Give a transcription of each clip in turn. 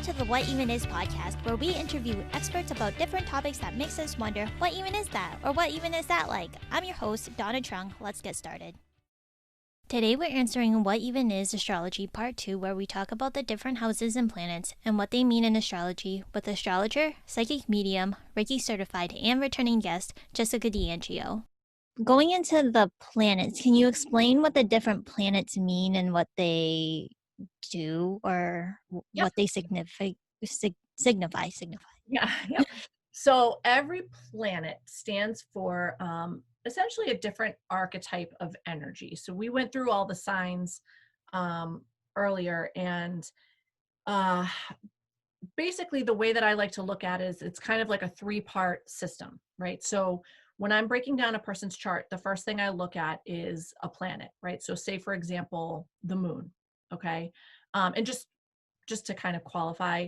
to the What Even Is podcast, where we interview experts about different topics that makes us wonder, what even is that? Or what even is that like? I'm your host, Donna Trung. Let's get started. Today we're answering What Even Is Astrology Part 2, where we talk about the different houses and planets and what they mean in astrology with astrologer, psychic medium, reiki-certified, and returning guest, Jessica D'Angio. Going into the planets, can you explain what the different planets mean and what they do or Yep. what they signify? Yeah. Yep. So every planet stands for essentially a different archetype of energy. So we went through all the signs earlier, and uh, basically the way that I like to look at it is it's kind of like a three-part system, right? So when I'm breaking down a person's chart, the first thing I look at is a planet, right? So say, for example, the moon, okay? And just to kind of qualify,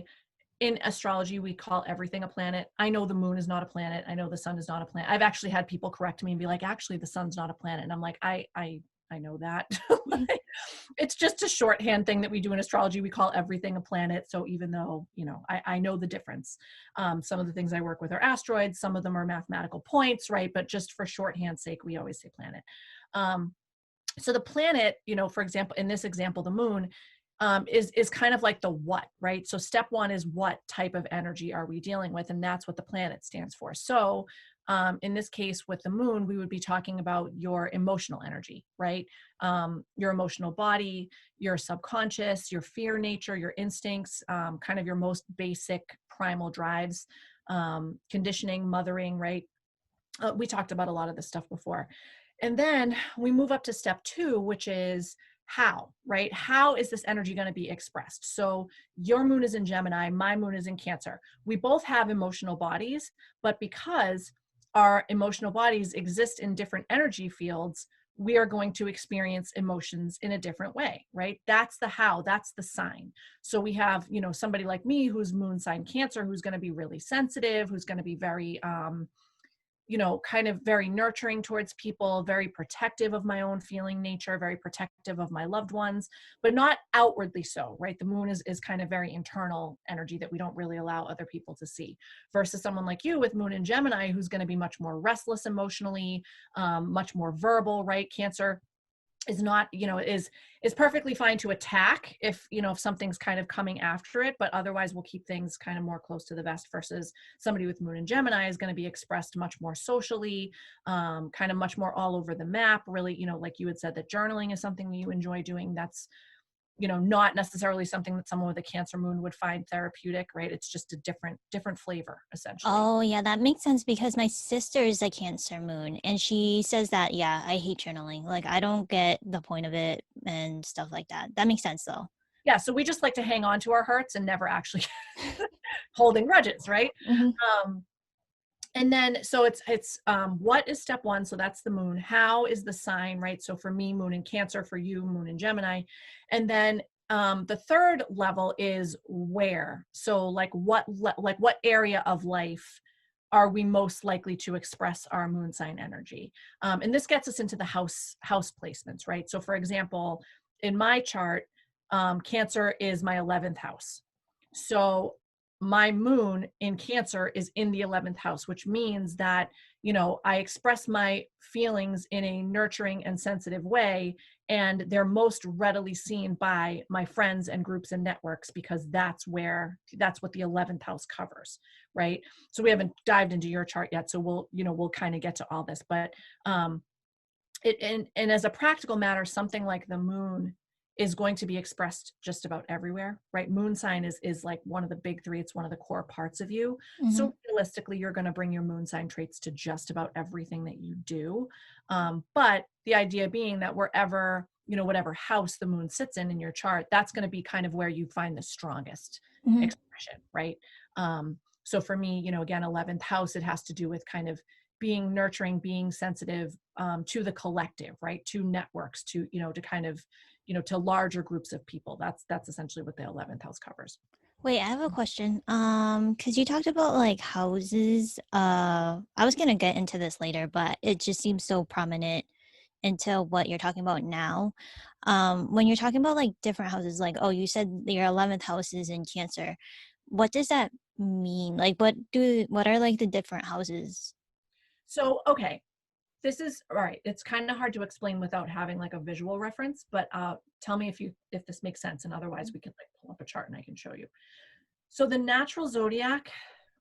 in astrology, we call everything a planet. I know the moon is not a planet. I know the sun is not a planet. I've actually had people correct me and be like, actually, the sun's not a planet. And I'm like, I know that. It's just a shorthand thing that we do in astrology. We call everything a planet. So even though, I know the difference. Some of the things I work with are asteroids. Some of them are mathematical points, right? But just for shorthand's sake, we always say planet. So the planet, for example, in this example, the moon, is kind of like the what, right? So step one is what type of energy are we dealing with? And that's what the planet stands for. So in this case with the moon, we would be talking about your emotional energy, right? Your emotional body, your subconscious, your fear nature, your instincts, kind of your most basic primal drives, conditioning, mothering, right? We talked about a lot of this stuff before. And then we move up to step two, which is how, right? How is this energy going to be expressed? So your moon is in Gemini, my moon is in Cancer. We both have emotional bodies, but because our emotional bodies exist in different energy fields, we are going to experience emotions in a different way, right? That's the how, that's the sign. So we have, somebody like me who's moon sign Cancer, who's going to be really sensitive, who's going to be very, kind of very nurturing towards people, very protective of my own feeling nature, very protective of my loved ones, but not outwardly so, right? The moon is kind of very internal energy that we don't really allow other people to see, versus someone like you with moon in Gemini, who's going to be much more restless emotionally, much more verbal, right? Cancer is not, is perfectly fine to attack if something's kind of coming after it, but otherwise we'll keep things kind of more close to the vest, versus somebody with moon in Gemini is going to be expressed much more socially, kind of much more all over the map, really. Like you had said, that journaling is something that you enjoy doing. That's not necessarily something that someone with a Cancer moon would find therapeutic, right? It's just a different flavor, essentially. Oh, yeah, that makes sense because my sister is a Cancer moon and she says that, yeah, I hate journaling. Like, I don't get the point of it and stuff like that. That makes sense, though. Yeah, so we just like to hang on to our hurts and never actually holding grudges, right? Mm-hmm. um And then, so it's what is step one? So that's the moon. How is the sign, right? So for me, moon in Cancer, for you, moon in Gemini. And then the third level is where. So like what area of life are we most likely to express our moon sign energy? And this gets us into the house placements, right? So for example, in my chart, Cancer is my 11th house. So my moon in Cancer is in the 11th house, which means that, I express my feelings in a nurturing and sensitive way, and they're most readily seen by my friends and groups and networks, because that's what the 11th house covers, right? So we haven't dived into your chart yet, so we'll kind of get to all this, but and as a practical matter, something like the moon is going to be expressed just about everywhere, right? Moon sign is like one of the big three. It's one of the core parts of you. Mm-hmm. So realistically, you're going to bring your moon sign traits to just about everything that you do. But the idea being that wherever, whatever house the moon sits in your chart, that's going to be kind of where you find the strongest Mm-hmm. expression, right? So for me, again, 11th house, it has to do with kind of being nurturing, being sensitive, to the collective, right? To networks, to, to kind of, to larger groups of people. That's essentially what the 11th house covers. Wait, I have a question. Because you talked about like houses. I was gonna get into this later, but it just seems so prominent into what you're talking about now. When you're talking about like different houses, like, oh, you said your 11th house is in Cancer. What does that mean? Like, what are like the different houses? So, okay, this is all right. It's kind of hard to explain without having like a visual reference, but tell me if this makes sense, and otherwise we can like pull up a chart and I can show you. So the natural zodiac,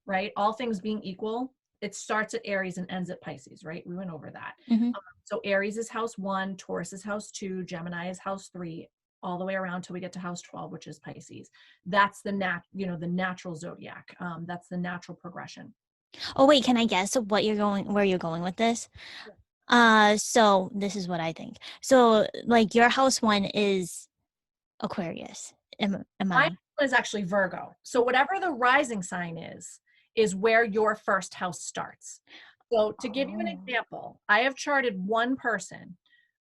right? All things being equal, it starts at Aries and ends at Pisces, right? We went over that. Mm-hmm. So Aries is house 1, Taurus is house 2, Gemini is house 3, all the way around till we get to house 12, which is Pisces. That's the the natural zodiac. That's the natural progression. Oh, wait, can I guess where you're going with this? So this is what I think. So like your house one is Aquarius. Am My I? one is actually Virgo. So whatever the rising sign is where your first house starts. So to give you an Oh. example, I have charted one person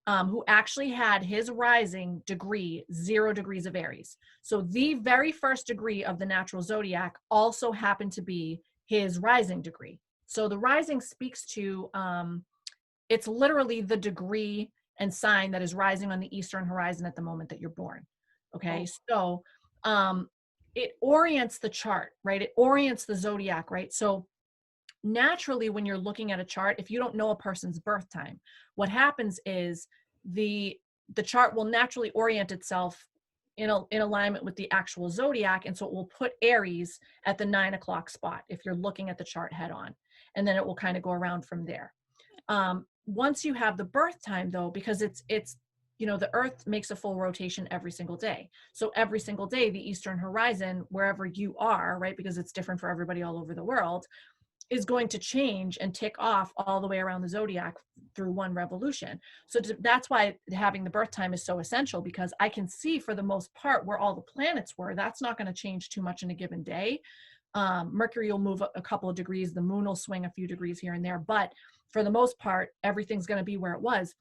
who actually had his rising degree 0 degrees of Aries. So the very first degree of the natural zodiac also happened to be his rising degree. So the rising speaks to it's literally the degree and sign that is rising on the eastern horizon at the moment that you're born. Okay, Oh. so it orients the chart, right? It orients the zodiac, right? So naturally, when you're looking at a chart, if you don't know a person's birth time, what happens is the the chart will naturally orient itself in alignment with the actual zodiac, and so it will put Aries at the 9 o'clock spot if you're looking at the chart head on, and then it will kind of go around from there. Once you have the birth time, though, because it's the earth makes a full rotation every single day, so every single day the eastern horizon, wherever you are, right, because it's different for everybody all over the world, is going to change and tick off all the way around the zodiac through one revolution. So that's why having the birth time is so essential, because I can see for the most part where all the planets were. That's not going to change too much in a given day. Mercury will move a couple of degrees, the moon will swing a few degrees here and there, but for the most part, everything's going to be where it was.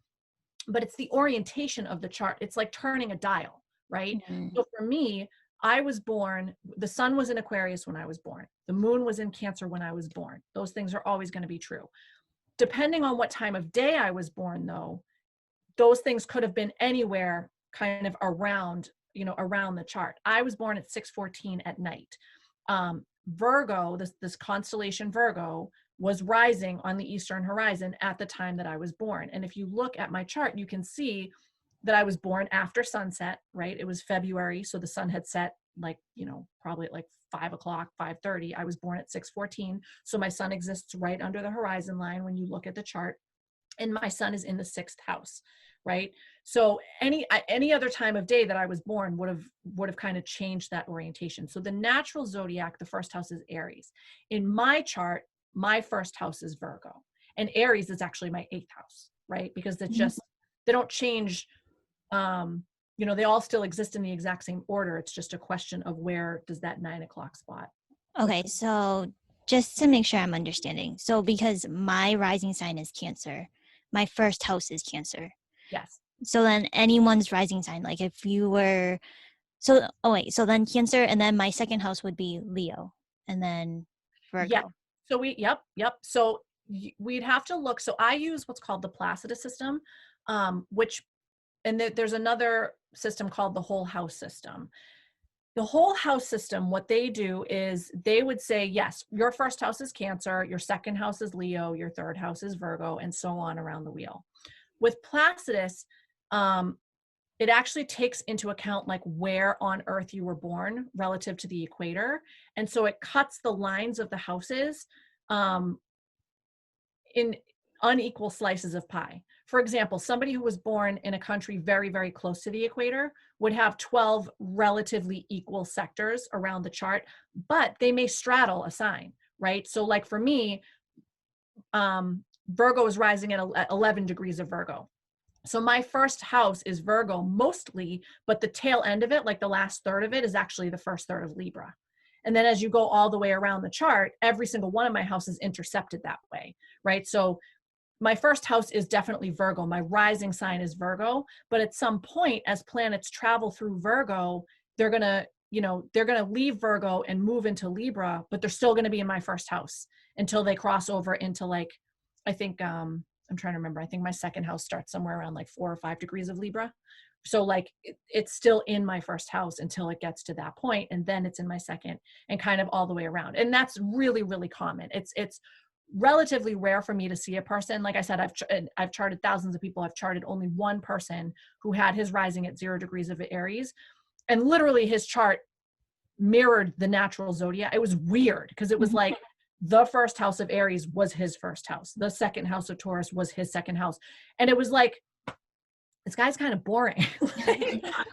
But it's the orientation of the chart. It's like turning a dial, right? Mm. So for me, I was born, the sun was in Aquarius when I was born. The moon was in Cancer when I was born. Those things are always going to be true. Depending on what time of day I was born, though, those things could have been anywhere kind of around the chart. I was born at 6:14 at night. Virgo, this constellation Virgo, was rising on the eastern horizon at the time that I was born. And if you look at my chart, you can see that I was born after sunset, right? It was February, so the sun had set like, probably at like 5 o'clock, 5:30. I was born at 6:14. So my sun exists right under the horizon line when you look at the chart. And my sun is in the 6th house, right? So any other time of day that I was born would have kind of changed that orientation. So the natural zodiac, the first house is Aries. In my chart, my first house is Virgo, and Aries is actually my 8th house, right? Because it's just, they don't change. They all still exist in the exact same order. It's just a question of where does that 9 o'clock spot. Okay, so just to make sure I'm understanding. So because my rising sign is Cancer, my first house is Cancer. Yes. So then anyone's rising sign, like if you were, so then Cancer, and then my second house would be Leo, and then Yeah. Virgo. So yep. So we'd have to look. So I use what's called the Placidus system, which, and there's another system called the whole house system. The whole house system, what they do is they would say, yes, your first house is Cancer, your second house is Leo, your third house is Virgo, and so on around the wheel. With Placidus, it actually takes into account like where on earth you were born relative to the equator. And so it cuts the lines of the houses in unequal slices of pie. For example, somebody who was born in a country very, very close to the equator would have 12 relatively equal sectors around the chart, but they may straddle a sign, right? So like for me, Virgo is rising at 11 degrees of Virgo. So my first house is Virgo mostly, but the tail end of it, like the last third of it, is actually the first third of Libra. And then as you go all the way around the chart, every single one of my houses intercepted that way, right? So my first house is definitely Virgo. My rising sign is Virgo, but at some point as planets travel through Virgo, they're going to, they're going to leave Virgo and move into Libra, but they're still going to be in my first house until they cross over into like, I think I'm trying to remember. I think my second house starts somewhere around like 4 or 5 degrees of Libra. So like it's still in my first house until it gets to that point, and then it's in my second, and kind of all the way around. And that's really, really common. It's relatively rare for me to see a person. Like I said, I've charted thousands of people. I've charted only one person who had his rising at 0 degrees of Aries, and literally his chart mirrored the natural zodiac. It was weird because it was like the first house of Aries was his first house. The second house of Taurus was his second house. And it was like, this guy's kind of boring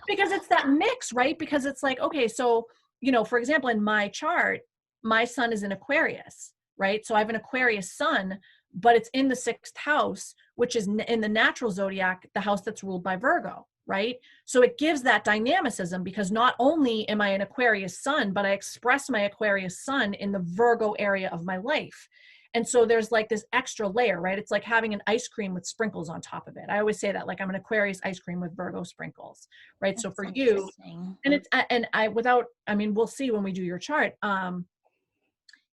because it's that mix, right? Because it's like, okay, so, for example, in my chart, my sun is in Aquarius, right? So I have an Aquarius sun, but it's in the 6th house, which is in the natural zodiac, the house that's ruled by Virgo, right? So it gives that dynamicism because not only am I an Aquarius sun, but I express my Aquarius sun in the Virgo area of my life. And so there's like this extra layer, right? It's like having an ice cream with sprinkles on top of it. I always say that, like I'm an Aquarius ice cream with Virgo sprinkles, right? That's so for you, we'll see when we do your chart.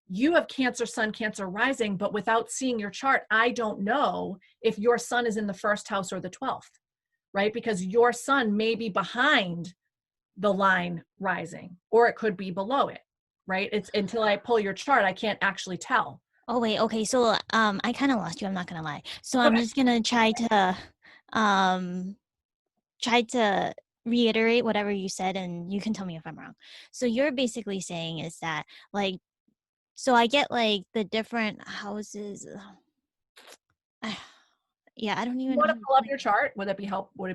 You have Cancer sun, Cancer rising, but without seeing your chart, I don't know if your sun is in the 1st house or the 12th, right? Because your sun may be behind the line rising, or it could be below it, right? It's until I pull your chart, I can't actually tell. Oh wait, okay. So I kind of lost you. I'm not gonna lie. So I'm Okay. just gonna um try to reiterate whatever you said, and you can tell me if I'm wrong. So you're basically saying is that like, so I get like the different houses. Yeah, I don't You even want know. to pull up your chart? Would it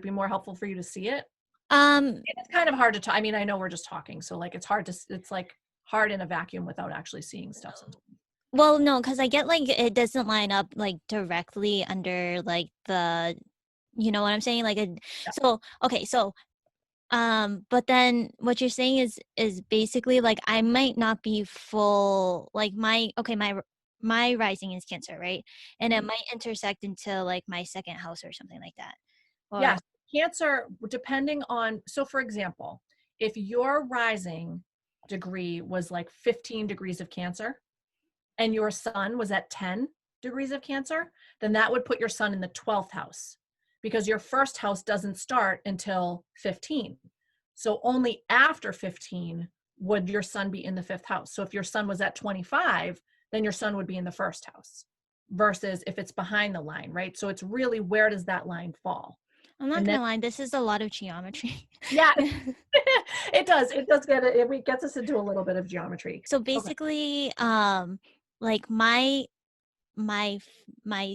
be more helpful for you to see it? Um, It's kind of hard to talk. I mean, I know we're just talking, so like it's like hard in a vacuum without actually seeing stuff sometimes. well, no, because I get like it doesn't line up like directly under like the, you know what I'm saying? Like, Yeah. so okay, so but then what you're saying is basically like I might not be full like my rising is Cancer, right? And it Mhm. might intersect into like my second house or something like that. Or Yes, Cancer, depending on, so for example, if your rising degree was like 15 degrees of Cancer and your sun was at 10 degrees of Cancer, then that would put your sun in the 12th house because your first house doesn't start until 15. So only after 15 would your sun be in the 5th house. So if your sun was at 25, then your sun would be in the 1st house versus if it's behind the line, right? So it's really, where does that line fall? I'm not And then, gonna lie, this is a lot of geometry. yeah, it does. It does it gets us into a little bit of geometry. So Okay. basically, like my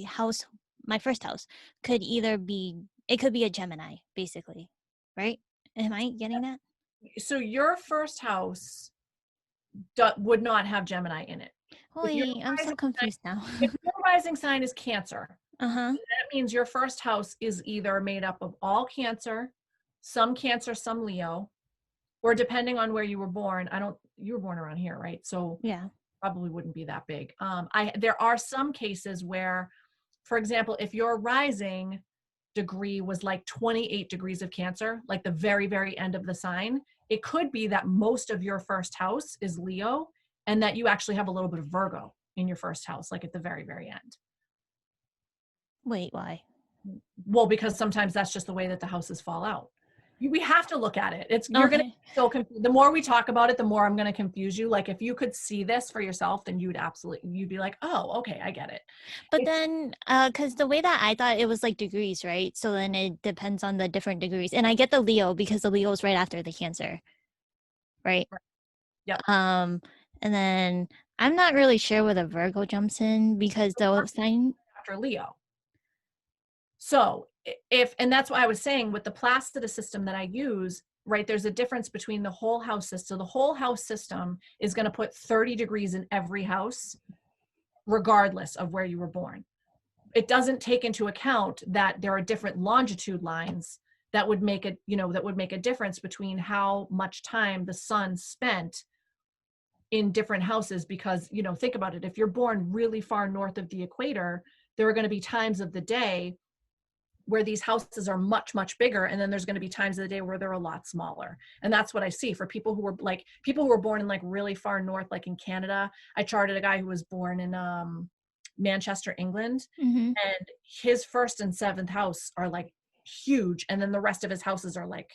house, my first house could either be, it could be a Gemini, basically, right? Am I getting that? So your first house would not have Gemini in it. If your Wait, I'm so rising confused now. if your rising sign is Cancer, Uh-huh. that means your first house is either made up of all Cancer, some Leo, or depending on where you were born. You were born around here, right? So Yeah. probably wouldn't be that big. There are some cases where, for example, if your rising degree was like 28 degrees of Cancer, like the very, very end of the sign, it could be that most of your first house is Leo and that you actually have a little bit of Virgo in your first house, like at the very, very end. Wait, why? Well, because sometimes that's just the way that the houses fall out. We have to look at it. You're going to Okay. be so confused. The more we talk about it, the more I'm going to confuse you. Like if you could see this for yourself, then you'd be like, oh, okay, I get it. But It's then, because the way that I thought it was like degrees, right? So then it depends on the different degrees. And I get the Leo because the Leo is right after the Cancer, right? Yep. Um, and then I'm not really sure where the Virgo jumps in because the sign. After Leo. So and that's why I was saying with the Placida system that I use, right, there's a difference between the whole house system. So the whole house system is going to put 30 degrees in every house, regardless of where you were born. It doesn't take into account that there are different longitude lines that would make it, that would make a difference between how much time the sun spent in different houses. Because, think about it. If you're born really far north of the equator, there are going to be times of the day where these houses are much, much bigger. And then there's going to be times of the day where they're a lot smaller. And that's what I see for people who were born in like really far north, like in Canada. I charted a guy who was born in Manchester, England. Mm-hmm. And his first and seventh house are like huge. And then the rest of his houses are like,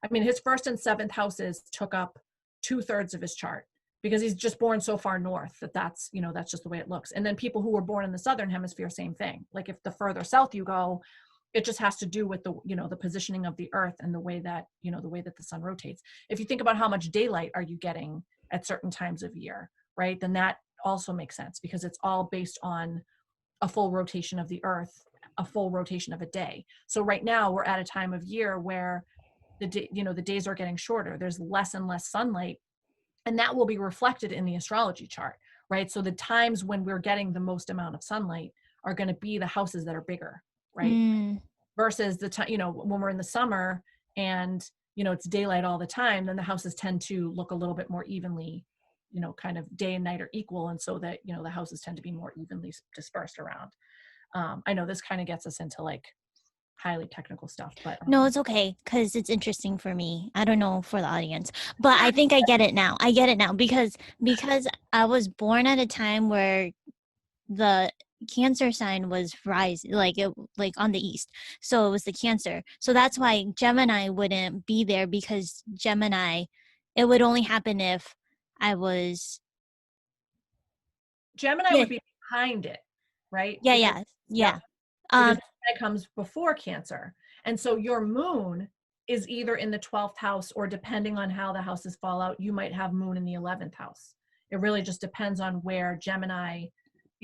I mean, his first and seventh houses took up 2/3 of his chart because he's just born so far north that's, that's just the way it looks. And then people who were born in the Southern hemisphere, same thing. Like if the further south you go, it just has to do with the, the positioning of the earth and the way that, the way that the sun rotates. If you think about how much daylight are you getting at certain times of year, right? Then that also makes sense because it's all based on a full rotation of the earth, a full rotation of a day. So right now we're at a time of year where the day, the days are getting shorter. There's less and less sunlight, and that will be reflected in the astrology chart, right? So the times when we're getting the most amount of sunlight are going to be the houses that are bigger, right? Mm. Versus the time, when we're in the summer and, it's daylight all the time, then the houses tend to look a little bit more evenly, kind of day and night are equal. And so that, the houses tend to be more evenly dispersed around. I know this kind of gets us into like highly technical stuff, but No, it's okay because it's interesting for me. I don't know for the audience, but I think I get it now. I get it now because I was born at a time where the Cancer sign was rising, like on the east. So it was the Cancer. So that's why Gemini wouldn't be there because Gemini, it would only happen if I was. Gemini Yeah, would be behind it, right? yeah, Because yeah, yep, yeah. because Um, Gemini comes before Cancer. And so your moon is either in the 12th house, or depending on how the houses fall out, you might have moon in the 11th house. It really just depends on where Gemini,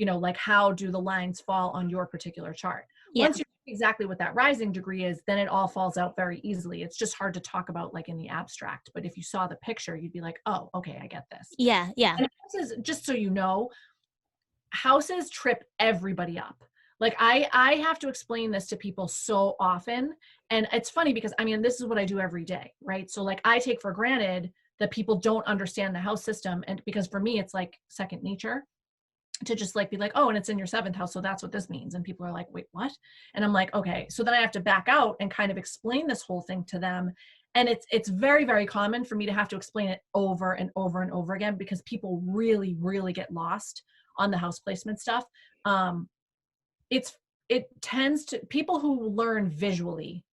like how do the lines fall on your particular chart. yeah, Once you know exactly what that rising degree is, then it all falls out very easily. It's just hard to talk about like in the abstract. But if you saw the picture, you'd be like, oh, okay, I get this. yeah, yeah, And houses, just so you know, houses trip everybody up. Like I have to explain this to people so often. And it's funny because I mean, this is what I do every day, right? So like I take for granted that people don't understand the house system. And because for me, it's like second nature to just like be like, oh, and it's in your seventh house. So that's what this means. And people are like, wait, what? And I'm like, okay. So then I have to back out and kind of explain this whole thing to them. And it's very, very common for me to have to explain it over and over and over again because people really, really get lost on the house placement stuff. It's it tends to, people who learn visually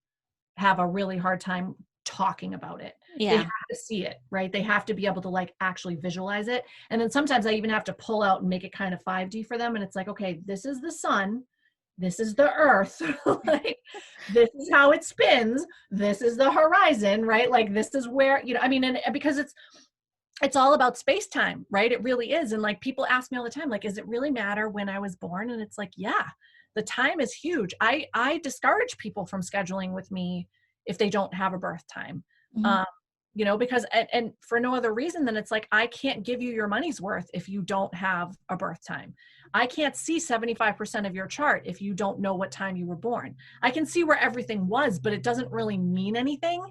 have a really hard time talking about it. They yeah, have to see it, right? They have to be able to like actually visualize it. And then sometimes I even have to pull out and make it kind of 5D for them. And it's like, okay, this is the sun. This is the earth. Like, this is how it spins. This is the horizon, right? Like, this is where, I mean, and because it's all about space time, right? It really is. And like people ask me all the time, like, does it really matter when I was born? And it's like, yeah, the time is huge. I discourage people from scheduling with me if they don't have a birth time. mhm, Um, because, and for no other reason than it's like, I can't give you your money's worth if you don't have a birth time. I can't see 75% of your chart if you don't know what time you were born. I can see where everything was, but it doesn't really mean anything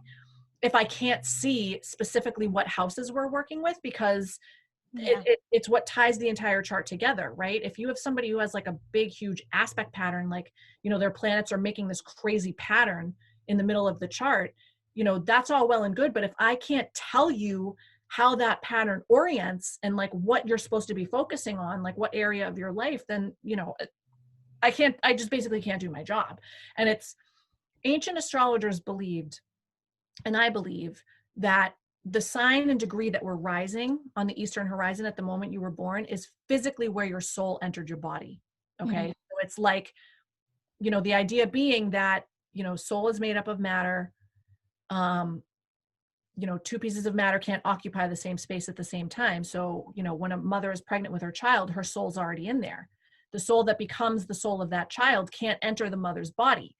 if I can't see specifically what houses we're working with, because yeah, it's what ties the entire chart together, right? If you have somebody who has like a big, huge aspect pattern, like, their planets are making this crazy pattern in the middle of the chart, that's all well and good. But if I can't tell you how that pattern orients and like what you're supposed to be focusing on, like what area of your life, then, I just basically can't do my job. And it's ancient astrologers believed, and I believe, that the sign and degree that we're rising on the eastern horizon at the moment you were born is physically where your soul entered your body. mhm, Okay. So it's like, the idea being that, soul is made up of matter. Um, two pieces of matter can't occupy the same space at the same time. So, when a mother is pregnant with her child, her soul's already in there. The soul that becomes the soul of that child can't enter the mother's body.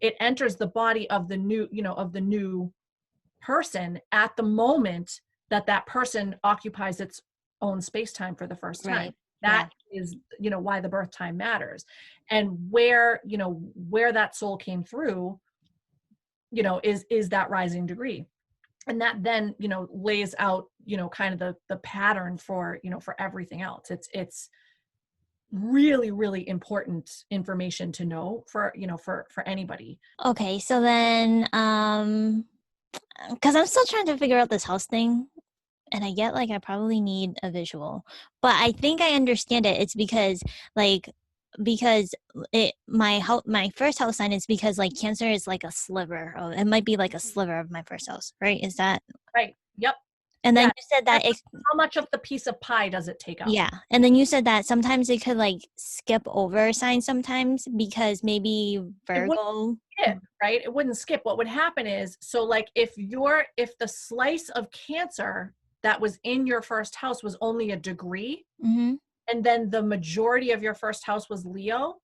It enters the body of the new person at the moment that that person occupies its own space time for the first time. right, yeah, That is, why the birth time matters. And where that soul came through, is that rising degree. And that then, lays out, kind of the pattern for, for everything else. It's really, really important information to know for, for anybody. okay. So then, because I'm still trying to figure out this house thing, and I get like I probably need a visual, but I think I understand it. It's because like because my first house sign is because like Cancer is like a sliver. Oh, it might be like a sliver of my first house, right? Is that? Right. Yep. And then Yeah. you said that That's how much of the piece of pie does it take up? yeah, and then you said that sometimes it could like skip over signs sometimes because maybe It wouldn't Virgo. skip, right? It wouldn't skip. What would happen is, so like if the slice of Cancer that was in your first house was only a degree, Mm-hmm. and then the majority of your first house was Leo,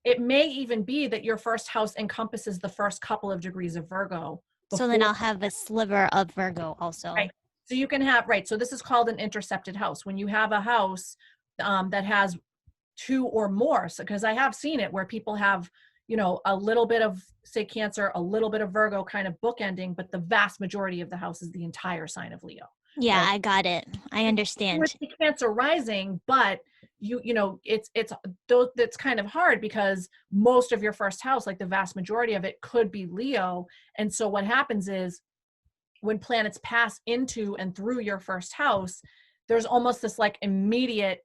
it may even be that your first house encompasses the first couple of degrees of Virgo So then before. I'll have a sliver of Virgo also. Right. So you can have, right. So this is called an intercepted house. When you have a house that has two or more, so because I have seen it where people have, a little bit of, say, Cancer, a little bit of Virgo kind of bookending, but the vast majority of the house is the entire sign of Leo, Yeah, right? I got it. I With understand. the Cancer rising, but it's those, that's kind of hard because most of your first house, like the vast majority of it, could be Leo. And so what happens is when planets pass into and through your first house, there's almost this like immediate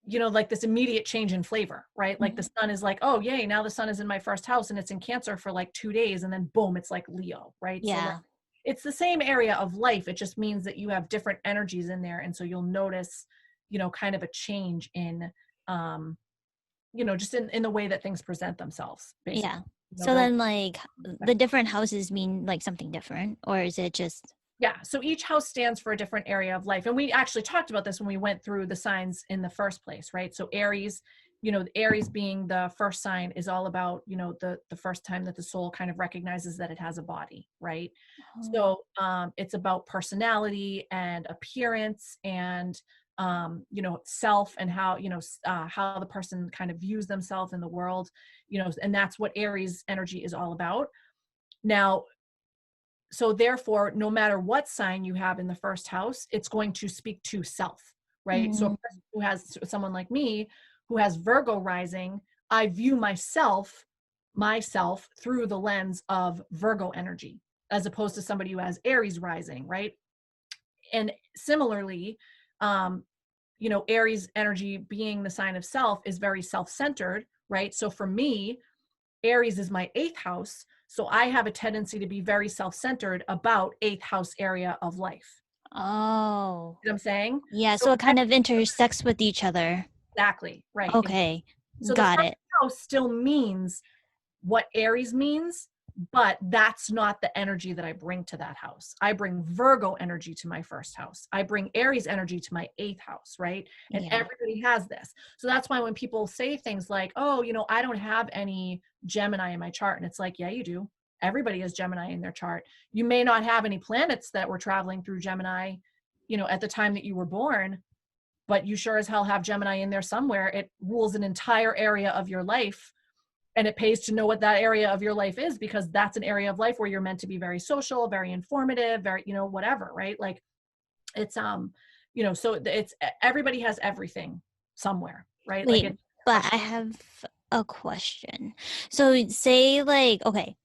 like this immediate change in flavor, right? Like the sun is like, oh yay, now the sun is in my first house and it's in Cancer for like 2 days, and then boom, it's like Leo, right? So like Yeah. it's the same area of life. It just means that you have different energies in there, and so you'll notice kind of a change in just in the way that things present themselves, basically. Yeah. So They'll then like the different houses mean like something different, or is it just Yeah, so each house stands for a different area of life. And we actually talked about this when we went through the signs in the first place, right? So Aries, Aries being the first sign is all about, the first time that the soul kind of recognizes that it has a body, right? oh, So it's about personality and appearance and self, and how how the person kind of views themselves in the world, and that's what Aries energy is all about. Now, so therefore, no matter what sign you have in the first house, it's going to speak to self, right? So a mm, person who has, someone like me who has Virgo rising, I view myself through the lens of Virgo energy, as opposed to somebody who has Aries rising, right? And similarly, um, Aries energy being the sign of self is very self-centered, right? So for me, Aries is my eighth house. So I have a tendency to be very self-centered about eighth house area of life. oh. You know what I'm saying? Yeah, So so it kind of intersects with each other. exactly, right. Okay. So the Got first it. house still means what Aries means, but that's not the energy that I bring to that house. I bring Virgo energy to my first house. I bring Aries energy to my eighth house, right? And Yeah. everybody has this. So that's why when people say things like, oh, I don't have any Gemini in my chart. And it's like, yeah, you do. Everybody has Gemini in their chart. You may not have any planets that were traveling through Gemini, at the time that you were born, but you sure as hell have Gemini in there somewhere. It rules an entire area of your life, and it pays to know what that area of your life is, because that's an area of life where you're meant to be very social, very informative, very, whatever, right? Like it's so it's everybody has everything somewhere, right? Like Wait, it's a but question. I have a question. So say like okay.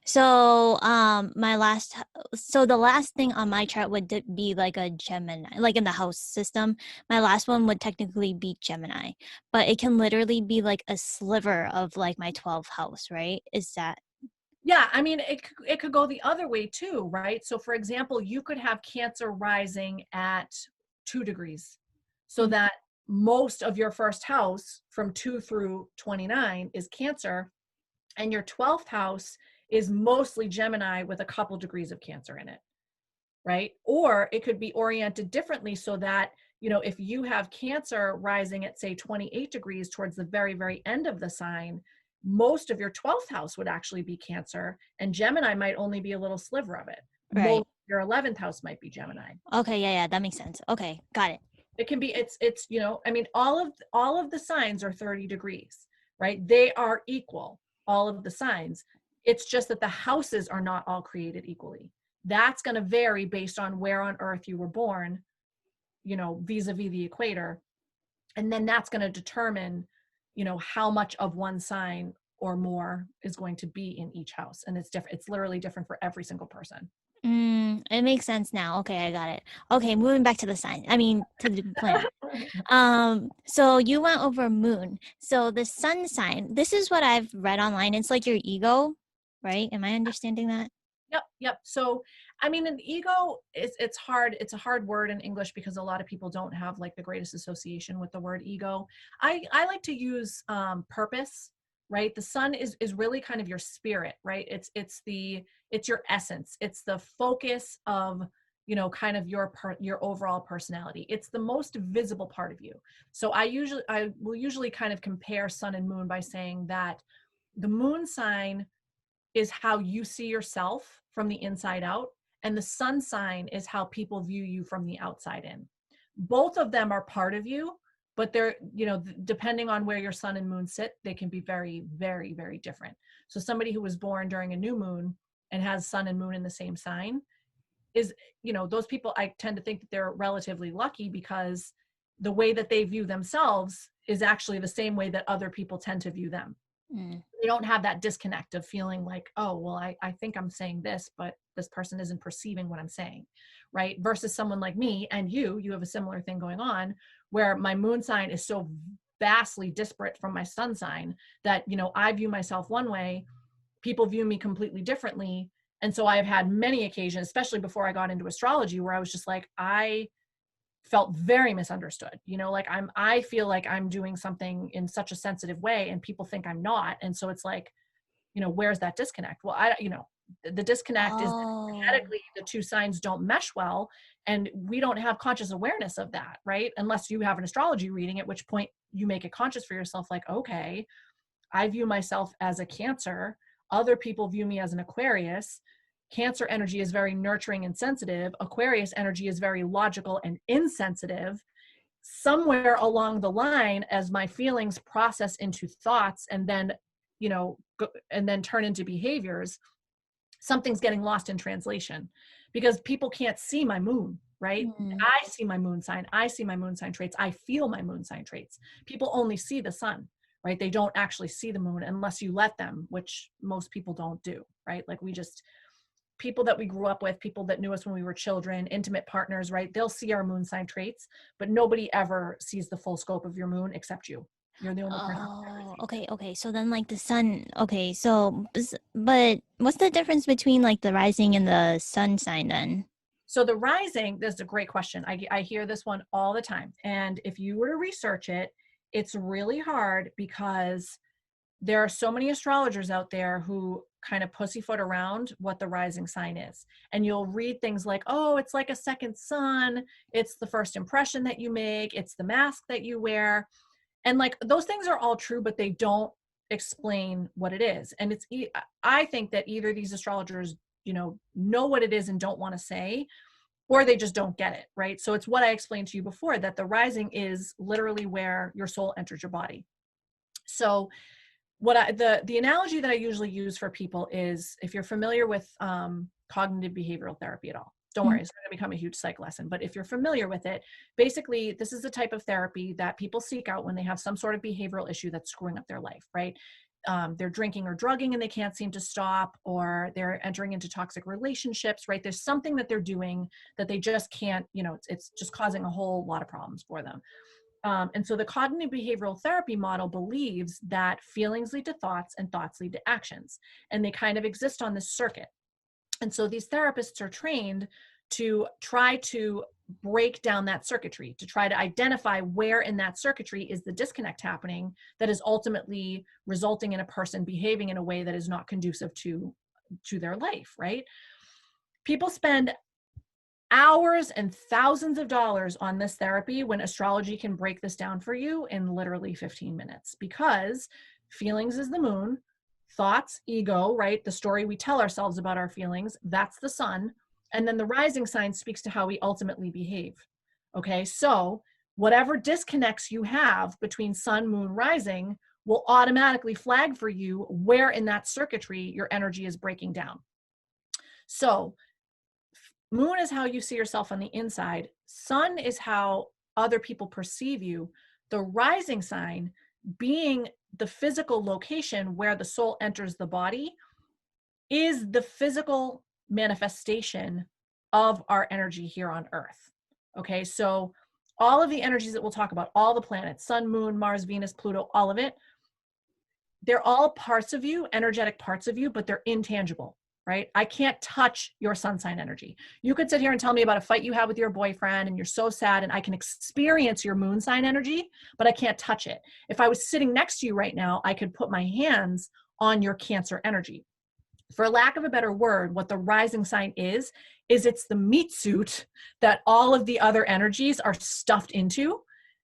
So so the last thing on my chart would be like a Gemini, like in the house system. My last one would technically be Gemini, but it can literally be like a sliver of like my 12th house, right? Is that Yeah, I mean, it could go the other way too, right? So for example, you could have Cancer rising at 2 degrees, so mm, that most of your first house from 2 through 29 is Cancer, and your 12th house is mostly Gemini with a couple degrees of Cancer in it, right? Or it could be oriented differently, so that, if you have Cancer rising at, say, 28 degrees towards the very, very end of the sign, most of your 12th house would actually be Cancer, and Gemini might only be a little sliver of it. Most right? of your 11th house might be Gemini. Okay, yeah, yeah, that makes sense. Okay, got it. It can be, it's I mean, all of the signs are 30 degrees, right? They are equal, all of the signs. It's just that the houses are not all created equally. That's going to vary based on where on earth you were born, vis-a-vis the equator. And then that's going to determine, how much of one sign or more is going to be in each house. And it's different. It's literally different for every single person. It makes sense now. Okay, I got it. Okay, moving back to the sign. I mean, to the planet. So you went over moon. So the sun sign, this is what I've read online. It's like your ego, right? Am I understanding that? Yep. So, I mean, an ego is it's hard. It's a hard word in English because a lot of people don't have like the greatest association with the word ego. I like to use purpose, right? The sun is really kind of your spirit, right? It's your essence. It's the focus of kind of your overall personality. It's the most visible part of you. So I will usually kind of compare sun and moon by saying that the moon sign is how you see yourself from the inside out, and the sun sign is how people view you from the outside in. Both of them are part of you, but they're, depending on where your sun and moon sit, they can be very, very, very different. So somebody who was born during a new moon and has sun and moon in the same sign is, those people, I tend to think that they're relatively lucky because the way that they view themselves is actually the same way that other people tend to view them. Mm. They don't have that disconnect of feeling like, oh, well, I think I'm saying this, but this person isn't perceiving what I'm saying, right? Versus someone like me and you have a similar thing going on where my moon sign is so vastly disparate from my sun sign that, I view myself one way, people view me completely differently. And so I've had many occasions, especially before I got into astrology, where I was just like, I felt very misunderstood, like I feel like I'm doing something in such a sensitive way and people think I'm not. And so it's like, where's that disconnect? Well, the disconnect is that Oh. energetically the two signs don't mesh well, and we don't have conscious awareness of that, right? Unless you have an astrology reading, at which point you make it conscious for yourself, like, okay, I view myself as a Cancer, other people view me as an Aquarius. Cancer energy is very nurturing and sensitive. Aquarius energy is very logical and insensitive. Somewhere along the line, as my feelings process into thoughts and then, and then turn into behaviors, something's getting lost in translation because people can't see my moon, right? Mm. I see my moon sign. I see my moon sign traits. I feel my moon sign traits. People only see the sun, right? They don't actually see the moon unless you let them, which most people don't do, right? Like people that we grew up with, people that knew us when we were children, intimate partners, right? They'll see our moon sign traits, but nobody ever sees the full scope of your moon except you. You're the only person that ever Oh, sees it. okay. So then, like the sun. Okay, so but what's the difference between like the rising and the sun sign then? So the rising, this is a great question. I hear this one all the time. And if you were to research it, it's really hard because there are so many astrologers out there who kind of pussyfoot around what the rising sign is. And you'll read things like, oh, it's like a second sun. It's the first impression that you make. It's the mask that you wear. And like those things are all true, but they don't explain what it is. And I think that either these astrologers, know what it is and don't want to say, or they just don't get it, right? So it's what I explained to you before, that the rising is literally where your soul enters your body. So the analogy that I usually use for people is, if you're familiar with cognitive behavioral therapy at all, don't worry, it's going to become a huge psych lesson. But if you're familiar with it, basically, this is the type of therapy that people seek out when they have some sort of behavioral issue that's screwing up their life, right? They're drinking or drugging and they can't seem to stop, or they're entering into toxic relationships, right? There's something that they're doing that they just can't, it's just causing a whole lot of problems for them. And so the cognitive behavioral therapy model believes that feelings lead to thoughts and thoughts lead to actions. And they kind of exist on this circuit. And so these therapists are trained to try to break down that circuitry, to try to identify where in that circuitry is the disconnect happening that is ultimately resulting in a person behaving in a way that is not conducive to their life, right? People spend hours and thousands of dollars on this therapy when astrology can break this down for you in literally 15 minutes, because feelings is the moon, thoughts, ego, right? The story we tell ourselves about our feelings, that's the sun. And then the rising sign speaks to how we ultimately behave. Okay, so whatever disconnects you have between sun, moon, rising will automatically flag for you where in that circuitry your energy is breaking down. So moon is how you see yourself on the inside. Sun is how other people perceive you. The rising sign, being the physical location where the soul enters the body, is the physical manifestation of our energy here on Earth. Okay, so all of the energies that we'll talk about, all the planets, Sun, Moon, Mars, Venus, Pluto, all of it, they're all parts of you, energetic parts of you, but they're intangible, right? I can't touch your sun sign energy. You could sit here and tell me about a fight you had with your boyfriend and you're so sad, and I can experience your moon sign energy, but I can't touch it. If I was sitting next to you right now, I could put my hands on your Cancer energy. For lack of a better word, what the rising sign is it's the meat suit that all of the other energies are stuffed into,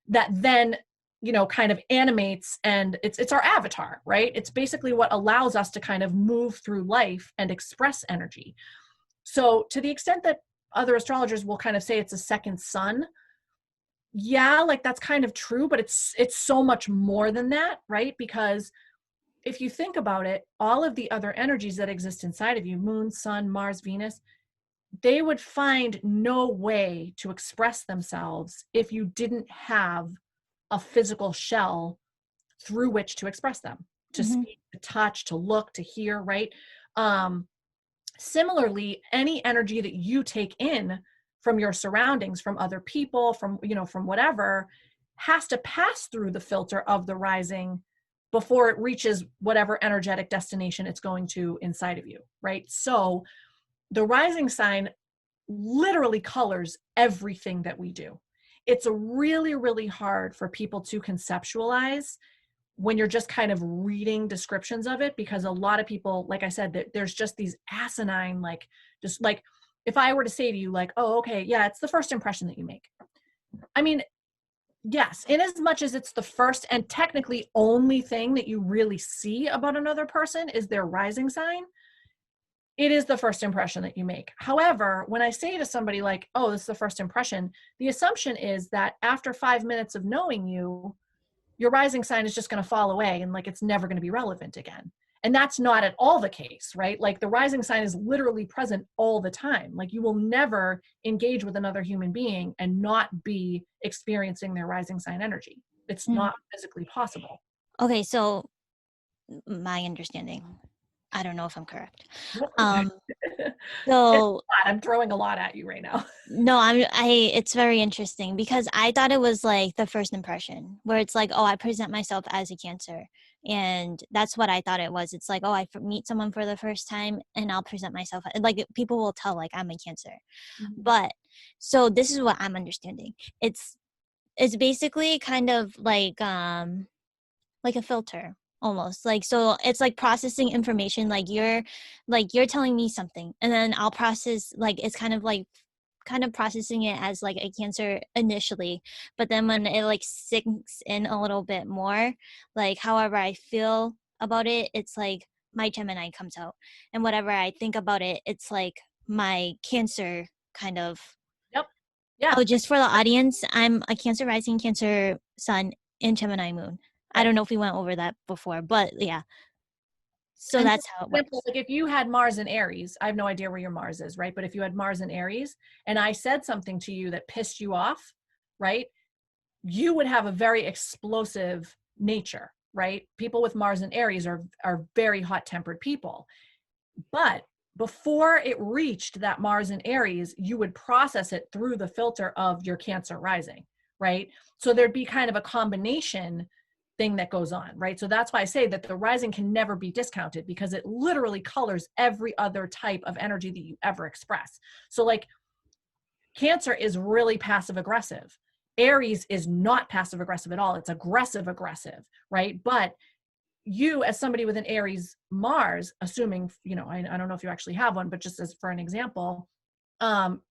that then, you know, kind of animates, and it's our avatar, right? It's basically what allows us to kind of move through life and express energy. So to the extent that other astrologers will kind of say it's a second sun, yeah, like that's kind of true, but it's so much more than that, right? Because if you think about it, all of the other energies that exist inside of you, Moon, Sun, Mars, Venus, they would find no way to express themselves if you didn't have a physical shell through which to express them, to speak, to touch, to look, to hear, right? Similarly, any energy that you take in from your surroundings, from other people, from, you know, from whatever, has to pass through the filter of the rising before it reaches whatever energetic destination it's going to inside of you, right? So the rising sign literally colors everything that we do. It's really, really hard for people to conceptualize when you're just kind of reading descriptions of it, because a lot of people, like I said, there's just these asinine, like, just like, if I were to say to you, like, oh, okay, yeah, it's the first impression that you make. I mean, yes, in as much as it's the first and technically only thing that you really see about another person is their rising sign, it is the first impression that you make. However, when I say to somebody like, oh, this is the first impression, the assumption is that after 5 minutes of knowing you, your rising sign is just going to fall away and like it's never going to be relevant again. And that's not at all the case, right? Like the rising sign is literally present all the time. Like you will never engage with another human being and not be experiencing their rising sign energy. It's not physically possible. Okay, so my understanding, I don't know if I'm correct. So I'm throwing a lot at you right now. no, it's very interesting because I thought it was like the first impression where it's like, oh, I present myself as a Cancer. And that's what I thought it was. It's like, oh, meet someone for the first time and I'll present myself. Like people will tell like I'm a Cancer. But so this is what I'm understanding. It's basically kind of like a filter almost, like, so it's like processing information, like you're telling me something and then I'll process, like it's kind of processing it as like a Cancer initially, but then when it like sinks in a little bit more, like however I feel about it, it's like my Gemini comes out, and whatever I think about it, it's like my Cancer kind of. Yep. Yeah. Oh, just for the audience, I'm a Cancer rising, Cancer sun, and Gemini moon. I don't know if we went over that before, but yeah. So and that's how it works. Like if you had Mars in Aries, I have no idea where your Mars is, right? But if you had Mars in Aries and I said something to you that pissed you off, right? You would have a very explosive nature, right? People with Mars in Aries are very hot-tempered people. But before it reached that Mars in Aries, you would process it through the filter of your Cancer rising, right? So there'd be kind of a combination thing that goes on, right? So that's why I say that the rising can never be discounted, because it literally colors every other type of energy that you ever express. So like Cancer is really passive aggressive. Aries is not passive aggressive at all. It's aggressive aggressive, right? But you, as somebody with an Aries Mars, assuming, you know, I don't know if you actually have one, but just as for an example,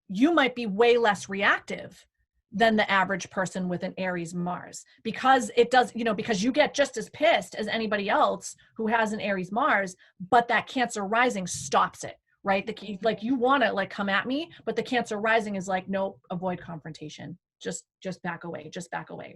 you might be way less reactive than the average person with an Aries Mars, because it does, you know, because you get just as pissed as anybody else who has an Aries Mars, but that Cancer rising stops it, right? Like you want to like come at me, but the Cancer rising is like, nope, avoid confrontation. Just back away,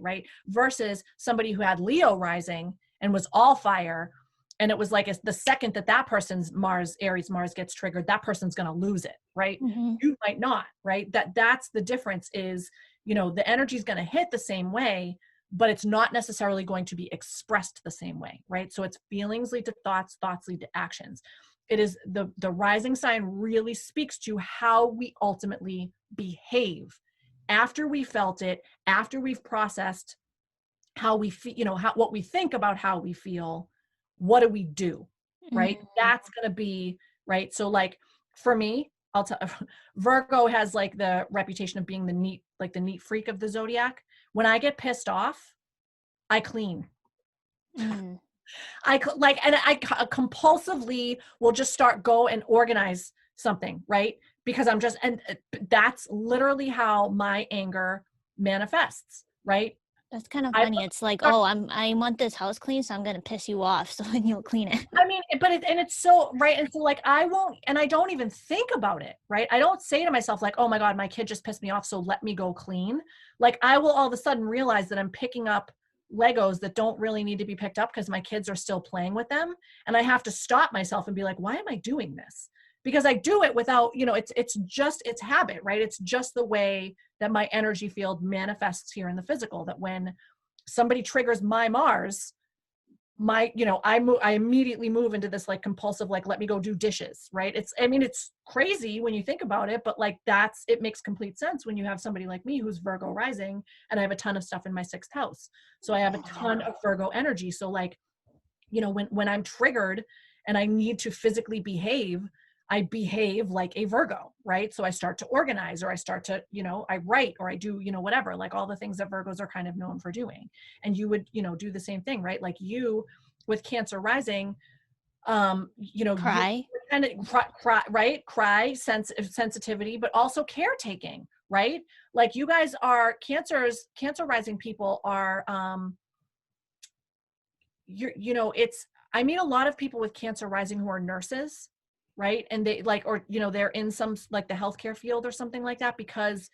right? Versus somebody who had Leo rising and was all fire, and it was like the second that person's Aries Mars gets triggered, that person's going to lose it, right? You might not, right? That's the difference is, you know, the energy is going to hit the same way, but it's not necessarily going to be expressed the same way, right? So it's feelings lead to thoughts, thoughts lead to actions. It is the rising sign really speaks to how we ultimately behave after we felt it, after we've processed how we feel, what we think about how we feel. What do we do? Right? That's going to be right. So like for me, I'll tell Virgo has like the reputation of being the neat freak of the zodiac. When I get pissed off, I clean. Mm. I compulsively will just go and organize something, right? Because I'm just, and that's literally how my anger manifests, right? That's kind of I funny. It's like, oh, I want this house clean, so I'm gonna piss you off, so then you'll clean it. I mean, but it's so right. And so like, I won't, and I don't even think about it, right? I don't say to myself like, oh my God, my kid just pissed me off, so let me go clean. Like I will all of a sudden realize that I'm picking up Legos that don't really need to be picked up because my kids are still playing with them. And I have to stop myself and be like, why am I doing this? Because I do it without, it's habit, right? It's just the way that my energy field manifests here in the physical, that when somebody triggers my Mars, I immediately move into this like compulsive, like, let me go do dishes, right? It's crazy when you think about it, but like it makes complete sense when you have somebody like me who's Virgo rising, and I have a ton of stuff in my 6th house. So I have a ton of Virgo energy. So like, when I'm triggered and I need to physically behave, I behave like a Virgo, right? So I start to organize, or I start to, I write, or I do, whatever, like all the things that Virgos are kind of known for doing. And you would, do the same thing, right? Like you with Cancer rising, you Cry. kind of cry, right? Sensitivity, but also caretaking, right? Like you guys are Cancer rising people are, I meet a lot of people with Cancer rising who are nurses, right? And they like, or, they're in some like the healthcare field or something like that, because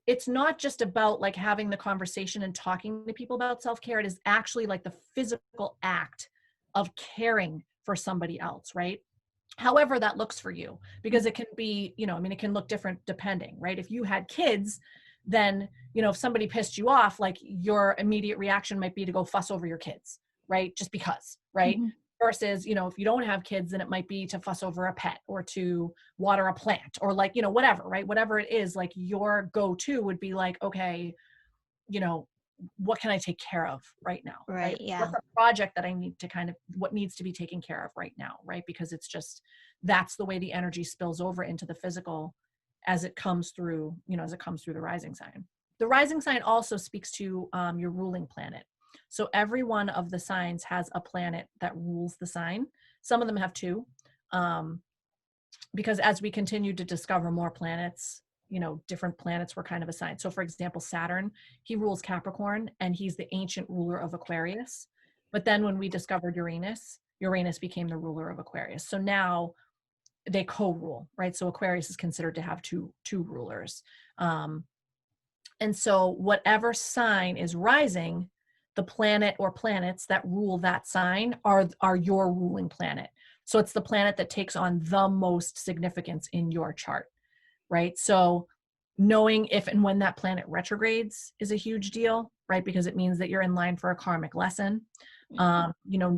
it's not just about like having the conversation and talking to people about self-care. It is actually like the physical act of caring for somebody else, right? However that looks for you, because it can be, it can look different depending, right? If you had kids, then, if somebody pissed you off, like your immediate reaction might be to go fuss over your kids, right? Just because, right? Mm-hmm. Versus, if you don't have kids, then it might be to fuss over a pet or to water a plant or like, whatever, right? Whatever it is, like your go-to would be like, okay, what can I take care of right now? Right. Right. Yeah. What's a project that I need to what needs to be taken care of right now? Right. Because it's just, that's the way the energy spills over into the physical as it comes through, the rising sign. The rising sign also speaks to your ruling planet. So every one of the signs has a planet that rules the sign. Some of them have two, because as we continue to discover more planets, different planets were kind of assigned. So for example, Saturn, he rules Capricorn, and he's the ancient ruler of Aquarius. But then when we discovered Uranus became the ruler of Aquarius. So now they co-rule, right? So Aquarius is considered to have two rulers. And so whatever sign is rising, the planet or planets that rule that sign are your ruling planet. So it's the planet that takes on the most significance in your chart, right? So knowing if and when that planet retrogrades is a huge deal, right? Because it means that you're in line for a karmic lesson.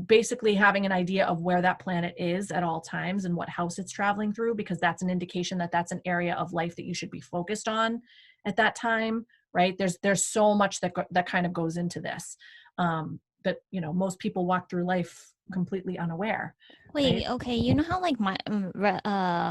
Basically having an idea of where that planet is at all times and what house it's traveling through, because that's an indication that that's an area of life that you should be focused on at that time, right? There's so much that kind of goes into this, that most people walk through life completely unaware. Wait, Right? okay, you know how like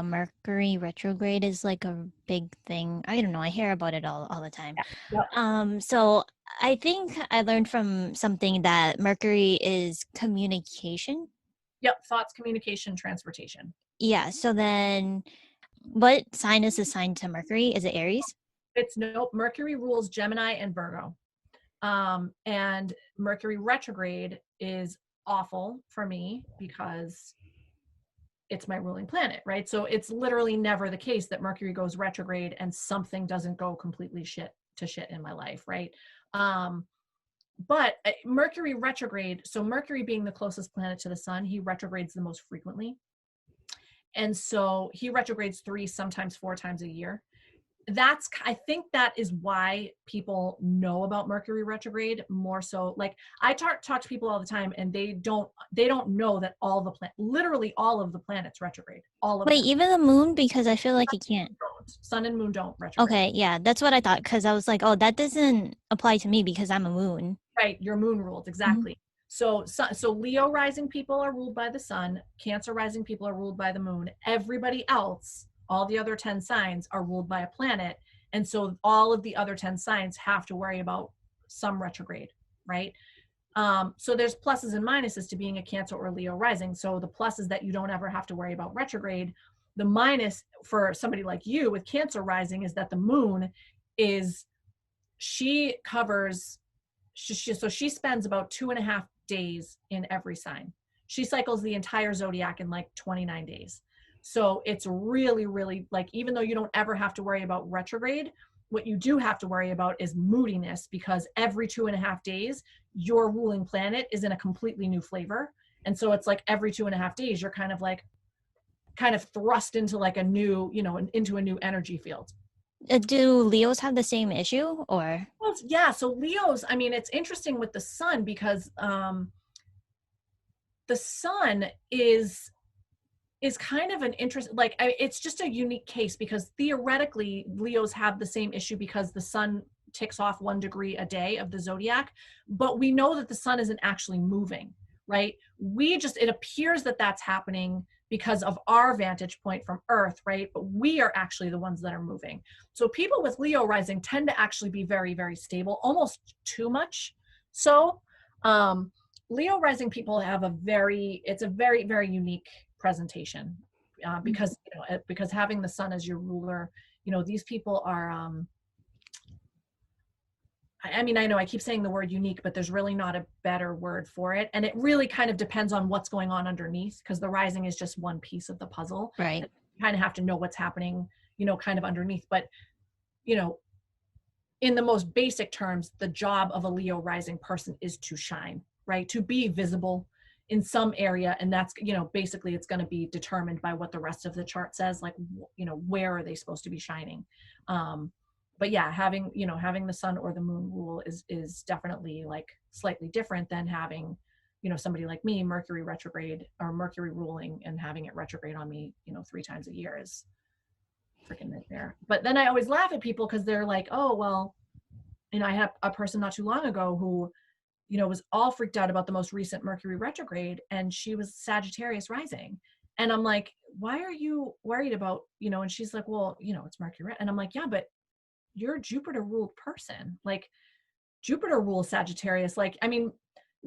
Mercury retrograde is like a big thing. I don't know, I hear about it all the time. Yep. So I think I learned from something that Mercury is communication. Yep. Thoughts, communication, transportation. Yeah, so then what sign is assigned to Mercury? Is it Aries? It's nope. Mercury rules Gemini and Virgo. And Mercury retrograde is awful for me because it's my ruling planet, right? So it's literally never the case that Mercury goes retrograde and something doesn't go completely shit in my life, right? But Mercury retrograde, so Mercury being the closest planet to the sun, he retrogrades the most frequently. And so he retrogrades 3, sometimes 4 times a year. I think that is why people know about Mercury retrograde more so. Like I talk to people all the time, and they don't know that literally all of the planets retrograde, all of Wait, them. even the moon? Because I feel like it can't. Sun and moon don't retrograde. Okay, yeah, that's what I thought. Because I was like, oh, that doesn't apply to me because I'm a moon. Right, your moon ruled, Mhm. exactly. So Leo rising people are ruled by the sun, Cancer rising people are ruled by the moon. Everybody else, all the other 10 signs are ruled by a planet. And so all of the other 10 signs have to worry about some retrograde, right? So there's pluses and minuses to being a Cancer or Leo rising. So the plus is that you don't ever have to worry about retrograde. The minus for somebody like you with Cancer rising is that the moon is, she covers, so she spends about 2.5 days in every sign. She cycles the entire zodiac in like 29 days. So it's really, really like, even though you don't ever have to worry about retrograde, what you do have to worry about is moodiness, because every 2.5 days, your ruling planet is in a completely new flavor. And so it's like every 2.5 days, you're kind of thrust into like a new, into a new energy field. Do Leos have the same issue or? Well, yeah. So Leos, I mean, it's interesting with the sun because the sun is kind of an interest, like it's just a unique case, because theoretically Leos have the same issue because the sun ticks off 1 degree a day of the zodiac, but we know that the sun isn't actually moving, right? It appears that that's happening because of our vantage point from Earth, right? But we are actually the ones that are moving. So people with Leo rising tend to actually be very, very stable, almost too much so. um Leo rising people have it's a very, very unique presentation, because because having the sun as your ruler, these people are, I mean, I know I keep saying the word unique, but there's really not a better word for it. And it really kind of depends on what's going on underneath, because the rising is just one piece of the puzzle. Right. You kind of have to know what's happening, kind of underneath. But, you know, in the most basic terms, the job of a Leo rising person is to shine, right? To be visible in some area. And that's, basically it's going to be determined by what the rest of the chart says, like, where are they supposed to be shining? But yeah, having the sun or the moon rule is definitely like slightly different than having, somebody like me, Mercury retrograde or Mercury ruling, and having it retrograde on me, 3 times a year is freaking nightmare. But then I always laugh at people because they're like, oh, well, I had a person not too long ago who, was all freaked out about the most recent Mercury retrograde, and she was Sagittarius rising. And I'm like, why are you worried about, and she's like, well, it's Mercury. And I'm like, yeah, but you're a Jupiter ruled person. Like, Jupiter rules Sagittarius. Like, I mean,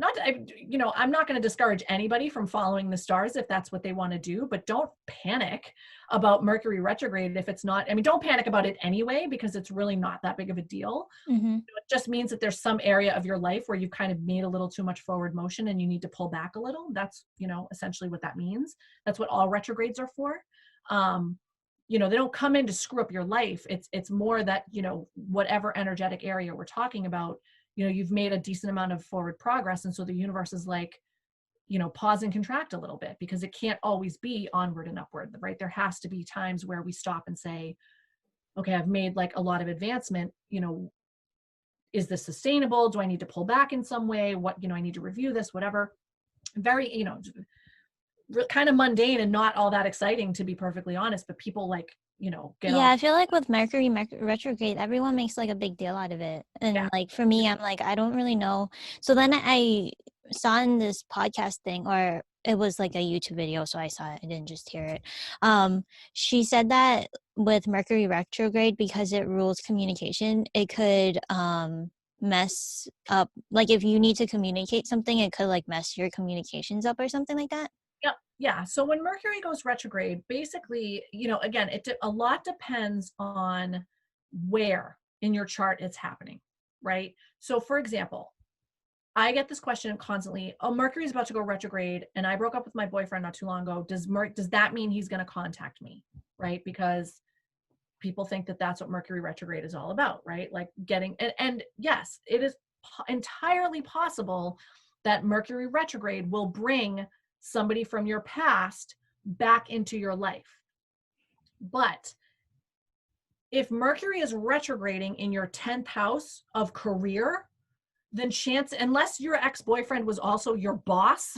I'm not going to discourage anybody from following the stars if that's what they want to do, but don't panic about Mercury retrograde if it's not. I mean, don't panic about it anyway, because it's really not that big of a deal. Mm-hmm. It just means that there's some area of your life where you've kind of made a little too much forward motion and you need to pull back a little. That's, essentially what that means. That's what all retrogrades are for. They don't come in to screw up your life. It's more that, whatever energetic area we're talking about, you've made a decent amount of forward progress. And so the universe is like, pause and contract a little bit, because it can't always be onward and upward, right? There has to be times where we stop and say, okay, I've made like a lot of advancement, is this sustainable? Do I need to pull back in some way? What, I need to review this, whatever. Very, kind of mundane and not all that exciting, to be perfectly honest, but people like, get Yeah, all. I feel like with Mercury retrograde, everyone makes like a big deal out of it. And Yeah. like for me, I'm like, I don't really know. So then I saw in this podcast thing, or it was like a YouTube video, so I saw it, I didn't just hear it. She said that with Mercury retrograde, because it rules communication, it could mess up, like if you need to communicate something, it could like mess your communications up or something like that. Yeah. So when Mercury goes retrograde, basically, again, a lot depends on where in your chart it's happening, right? So for example, I get this question constantly. Oh, Mercury is about to go retrograde, and I broke up with my boyfriend not too long ago. Does that mean he's going to contact me, right? Because people think that that's what Mercury retrograde is all about, right? Like getting, and yes, it is entirely possible that Mercury retrograde will bring somebody from your past back into your life. But if Mercury is retrograding in your 10th house of career, then unless your ex-boyfriend was also your boss,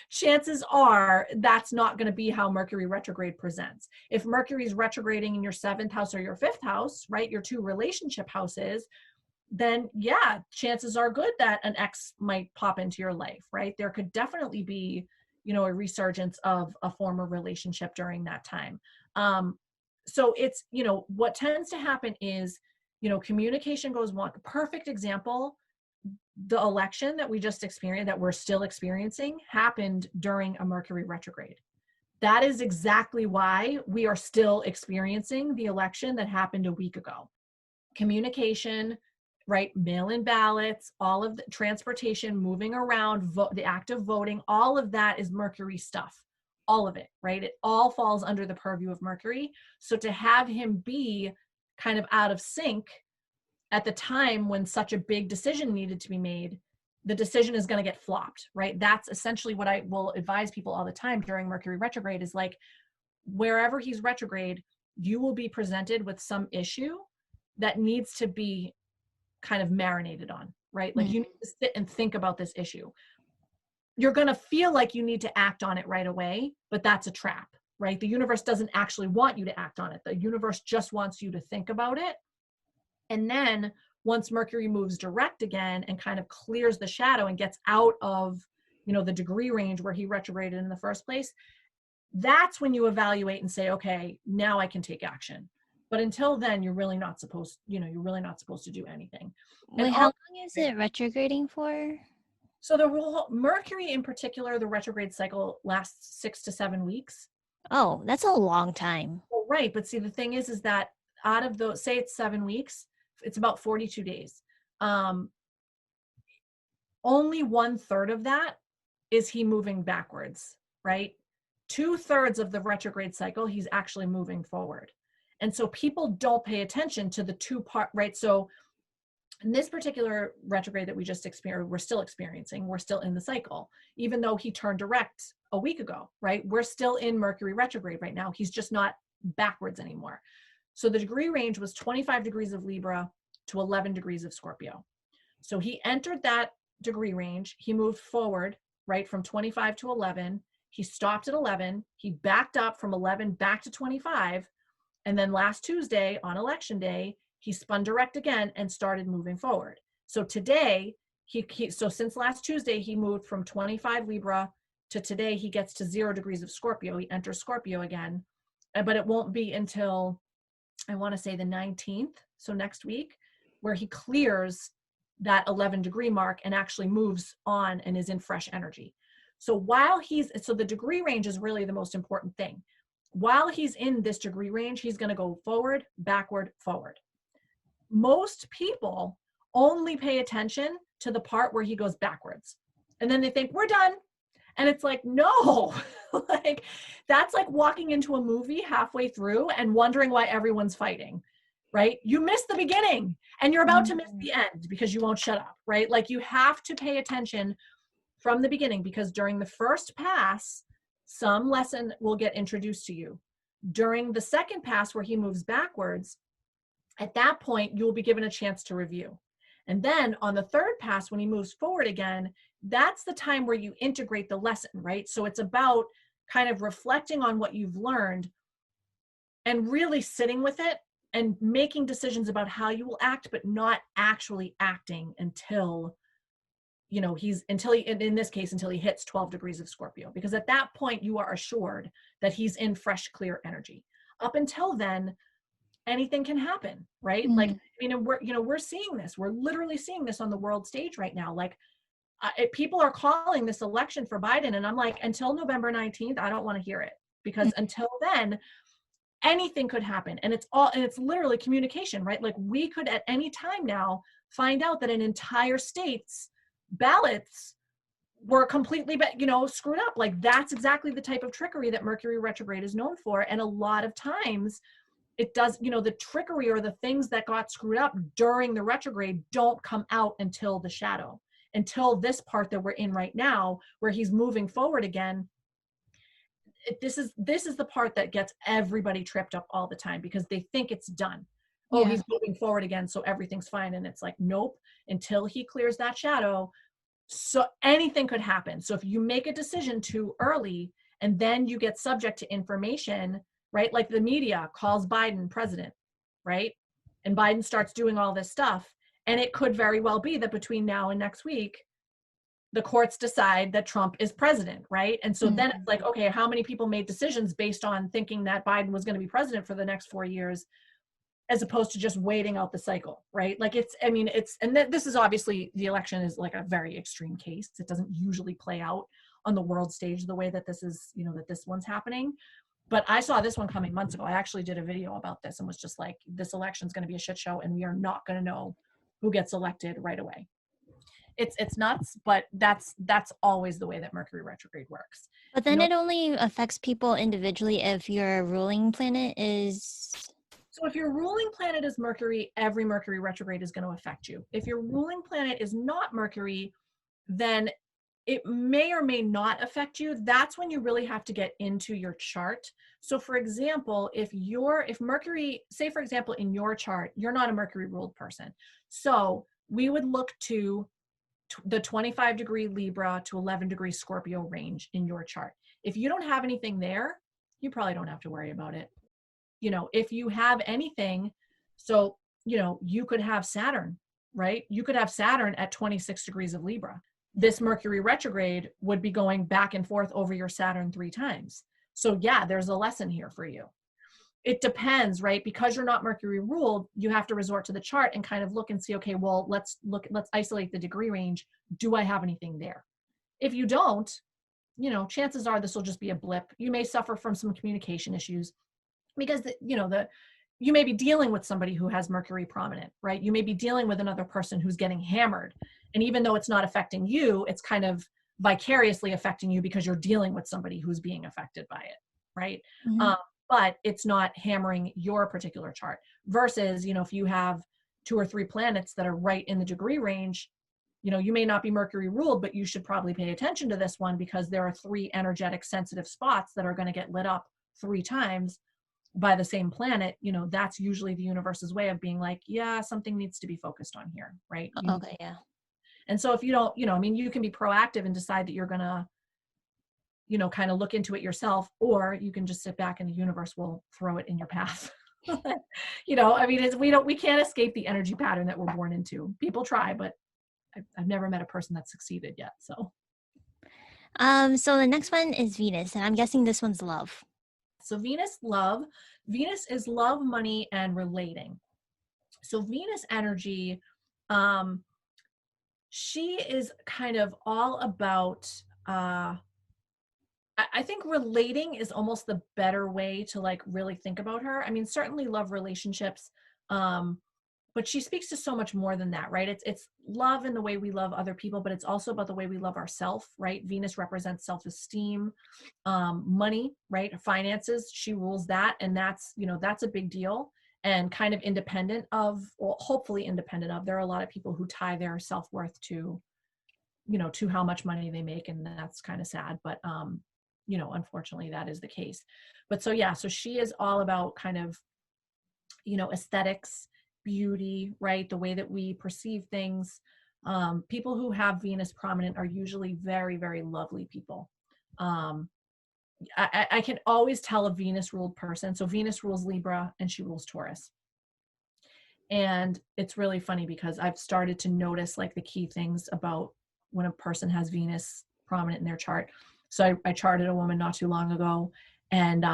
chances are that's not going to be how Mercury retrograde presents. If Mercury is retrograding in your 7th house or your 5th house, right, your 2 relationship houses, then yeah, chances are good that an ex might pop into your life, right? There could definitely be, a resurgence of a former relationship during that time. So it's, what tends to happen is, communication goes one. Perfect example, the election that we just experienced, that we're still experiencing, happened during a Mercury retrograde. That is exactly why we are still experiencing the election that happened a week ago. Communication, right? Mail-in ballots, all of the transportation, moving around, the act of voting, all of that is Mercury stuff. All of it, right? It all falls under the purview of Mercury. So to have him be kind of out of sync at the time when such a big decision needed to be made, the decision is going to get flopped, right? That's essentially what I will advise people all the time during Mercury retrograde is like, wherever he's retrograde, you will be presented with some issue that needs to be kind of marinated on, right? Like you need to sit and think about this issue. You're going to feel like you need to act on it right away, but that's a trap, right? The universe doesn't actually want you to act on it. The universe just wants you to think about it. And then once Mercury moves direct again and kind of clears the shadow and gets out of, the degree range where he retrograded in the first place, that's when you evaluate and say, okay, now I can take action. But until then, you're really not supposed to do anything. Wait, how long is it retrograding for? So the Mercury in particular, the retrograde cycle lasts 6 to 7 weeks. Oh, that's a long time. Well, right. But see, the thing is that out of those, say it's 7 weeks, it's about 42 days. Only 1/3 of that is he moving backwards, right? 2/3 of the retrograde cycle, he's actually moving forward. And so people don't pay attention to the two-part, right? So in this particular retrograde that we just experienced, we're still experiencing, we're still in the cycle, even though he turned direct a week ago, right? We're still in Mercury retrograde right now. He's just not backwards anymore. So the degree range was 25 degrees of Libra to 11 degrees of Scorpio. So he entered that degree range. He moved forward, right, from 25 to 11. He stopped at 11. He backed up from 11 back to 25. And then last Tuesday on election day, he spun direct again and started moving forward. So today, so since last Tuesday, he moved from 25 Libra to today, he gets to 0 degrees of Scorpio. He enters Scorpio again, but it won't be until, I want to say the 19th, so next week, where he clears that 11 degree mark and actually moves on and is in fresh energy. So so the degree range is really the most important thing. While he's in this degree range, he's going to go forward, backward, forward. Most people only pay attention to the part where he goes backwards. And then they think, we're done. And it's like, no, like that's like walking into a movie halfway through and wondering why everyone's fighting, right? You missed the beginning and you're about to miss the end because you won't shut up, right? Like you have to pay attention from the beginning because during the first pass, some lesson will get introduced to you. During the second pass where he moves backwards, at that point, you will be given a chance to review. And then on the third pass, when he moves forward again, that's the time where you integrate the lesson, right? So it's about kind of reflecting on what you've learned and really sitting with it and making decisions about how you will act, but not actually acting until in this case, until he hits 12 degrees of Scorpio, because at that point you are assured that he's in fresh, clear energy. Up until then, anything can happen, right? Like, we're seeing this. We're literally seeing this on the world stage right now. Like, people are calling this election for Biden, and I'm like, until November 19th, I don't want to hear it, because until then, anything could happen. And it's literally communication, right? Like, we could at any time now find out that an entire state's ballots were completely, screwed up. Like, that's exactly the type of trickery that Mercury retrograde is known for. And a lot of times it does, the trickery or the things that got screwed up during the retrograde don't come out until the shadow, until this part that we're in right now, where he's moving forward again. this is the part that gets everybody tripped up all the time, because they think it's done. Oh, Yeah. he's moving forward again, so everything's fine. And it's like, nope, until he clears that shadow, so anything could happen. So if you make a decision too early and then you get subject to information, right? Like the media calls Biden president, right? And Biden starts doing all this stuff. And it could very well be that between now and next week, the courts decide that Trump is president, right? And so then it's like, okay, how many people made decisions based on thinking that Biden was going to be president for the next 4 years, as opposed to just waiting out the cycle, right? Like this is obviously, the election is like a very extreme case. It doesn't usually play out on the world stage the way that this is, that this one's happening. But I saw this one coming months ago. I actually did a video about this and was just like, this election's going to be a shit show, and we are not going to know who gets elected right away. It's nuts, but that's always the way that Mercury retrograde works. But then it only affects people individually if your ruling planet is... So if your ruling planet is Mercury, every Mercury retrograde is going to affect you. If your ruling planet is not Mercury, then it may or may not affect you. That's when you really have to get into your chart. So for example, if Mercury, say for example, in your chart, you're not a Mercury ruled person. So we would look to the 25 degree Libra to 11 degree Scorpio range in your chart. If you don't have anything there, you probably don't have to worry about it. If you have anything, so, you could have Saturn, right? You could have Saturn at 26 degrees of Libra. This Mercury retrograde would be going back and forth over your Saturn 3 times. So yeah, there's a lesson here for you. It depends, right? Because you're not Mercury ruled, you have to resort to the chart and kind of look and see, okay, well, let's isolate the degree range. Do I have anything there? If you don't, chances are this will just be a blip. You may suffer from some communication issues, because you may be dealing with somebody who has Mercury prominent, right? You may be dealing with another person who's getting hammered. And even though it's not affecting you, it's kind of vicariously affecting you because you're dealing with somebody who's being affected by it, right? Mm-hmm. But it's not hammering your particular chart. Versus, if you have 2 or 3 planets that are right in the degree range, you may not be Mercury ruled, but you should probably pay attention to this one, because there are 3 energetic sensitive spots that are going to get lit up 3 times by the same planet. That's usually the universe's way of being like, yeah, something needs to be focused on here, right? Okay, yeah. And so if you don't, you can be proactive and decide that you're gonna, kind of look into it yourself, or you can just sit back and the universe will throw it in your path. We can't escape the energy pattern that we're born into. People try, but I've never met a person that succeeded yet. So the next one is Venus, and I'm guessing this one's love. So Venus is love, money, and relating. So Venus energy, she is kind of all about, I think relating is almost the better way to like really think about her. I mean, certainly love relationships, but she speaks to so much more than that, right? It's love in the way we love other people, but it's also about the way we love ourselves, right? Venus represents self-esteem, money, right? Finances, she rules that. And that's a big deal, and kind of independent of, or hopefully independent of. There are a lot of people who tie their self-worth to how much money they make. And that's kind of sad, but, unfortunately that is the case. But so she is all about kind of, aesthetics, beauty, right? The way that we perceive things. People who have Venus prominent are usually very, very lovely people. I can always tell a Venus ruled person. So Venus rules Libra and she rules Taurus. And it's really funny because I've started to notice like the key things about when a person has Venus prominent in their chart. So I charted a woman not too long ago, and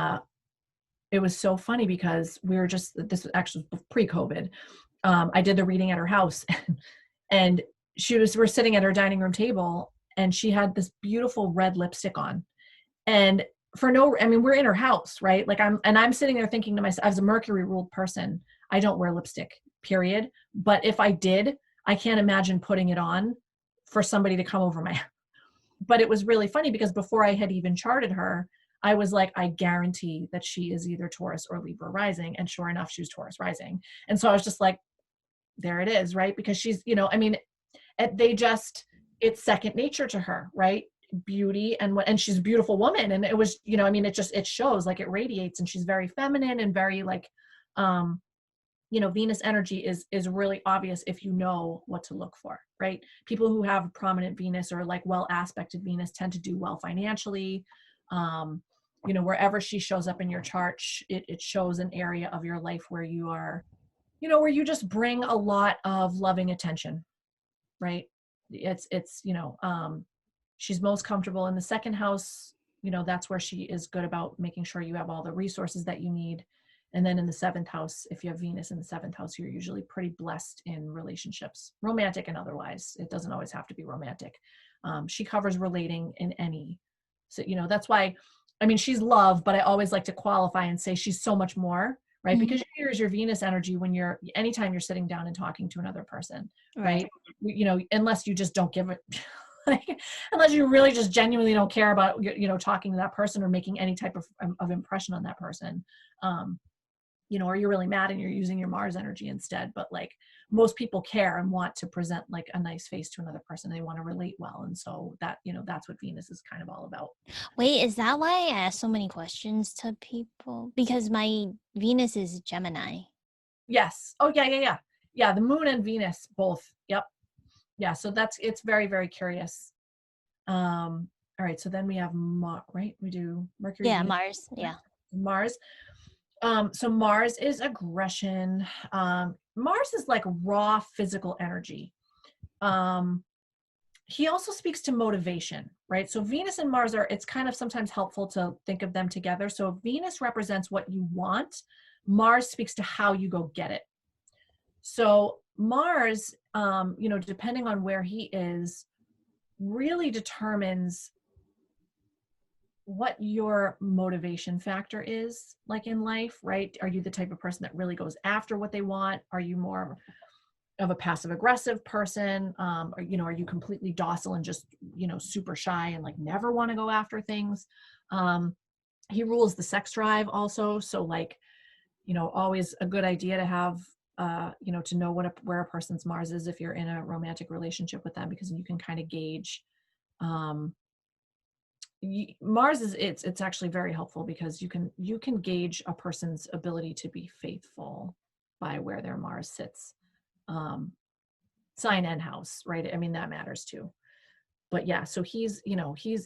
it was so funny because this was actually pre-COVID. I did the reading at her house and we're sitting at her dining room table, and she had this beautiful red lipstick on. And we're in her house, right? Like I'm sitting there thinking to myself, as a Mercury ruled person, I don't wear lipstick, period. But if I did, I can't imagine putting it on for somebody to come over my. But it was really funny because before I had even charted her, I was like, I guarantee that she is either Taurus or Libra rising. And sure enough, she was Taurus rising. And so I was just like, there it is, right? Because she's, it's second nature to her, right? beauty and she's a beautiful woman. And it was, I mean, it shows, like, it radiates, and she's very feminine and very like, Venus energy is really obvious if you know what to look for, right? People who have prominent Venus or like well aspected Venus tend to do well financially. Wherever she shows up in your chart, it shows an area of your life where you are, where you just bring a lot of loving attention, right? She's most comfortable in the second house. That's where she is good about making sure you have all the resources that you need. And then in the seventh house, if you have Venus in the seventh house, you're usually pretty blessed in relationships, romantic and otherwise. It doesn't always have to be romantic. She covers relating in any. So, that's why, I mean, she's love, but I always like to qualify and say she's so much more, right? Mm-hmm. Because here's your Venus energy anytime you're sitting down and talking to another person, right? Unless you just don't give it, like, unless you really just genuinely don't care about, talking to that person or making any type of impression on that person. Or you're really mad and you're using your Mars energy instead. But like, most people care and want to present like a nice face to another person. They want to relate well. And so that, that's what Venus is kind of all about. Wait, is that why I ask so many questions to people? Because my Venus is Gemini. Yes. Oh, yeah. Yeah, the moon and Venus both. Yep. Yeah, so it's very, very curious. All right, so then we have right? We do Mercury. Yeah, Venus, Mars. Yeah. Mars. So Mars is aggression. Mars is like raw physical energy. He also speaks to motivation, right? So Venus and Mars it's kind of sometimes helpful to think of them together. So Venus represents what you want. Mars speaks to how you go get it. So Mars, depending on where he is, really determines what your motivation factor is like in life, right? Are you the type of person that really goes after what they want? Are you more of a passive aggressive person? Or, are you completely docile and just, super shy and like never want to go after things? He rules the sex drive also. So like, always a good idea to have, to know where a person's Mars is if you're in a romantic relationship with them, because you can kind of gauge, Mars it's actually very helpful because you can gauge a person's ability to be faithful by where their Mars sits, sign and house, right? I mean, that matters too. But yeah, so he's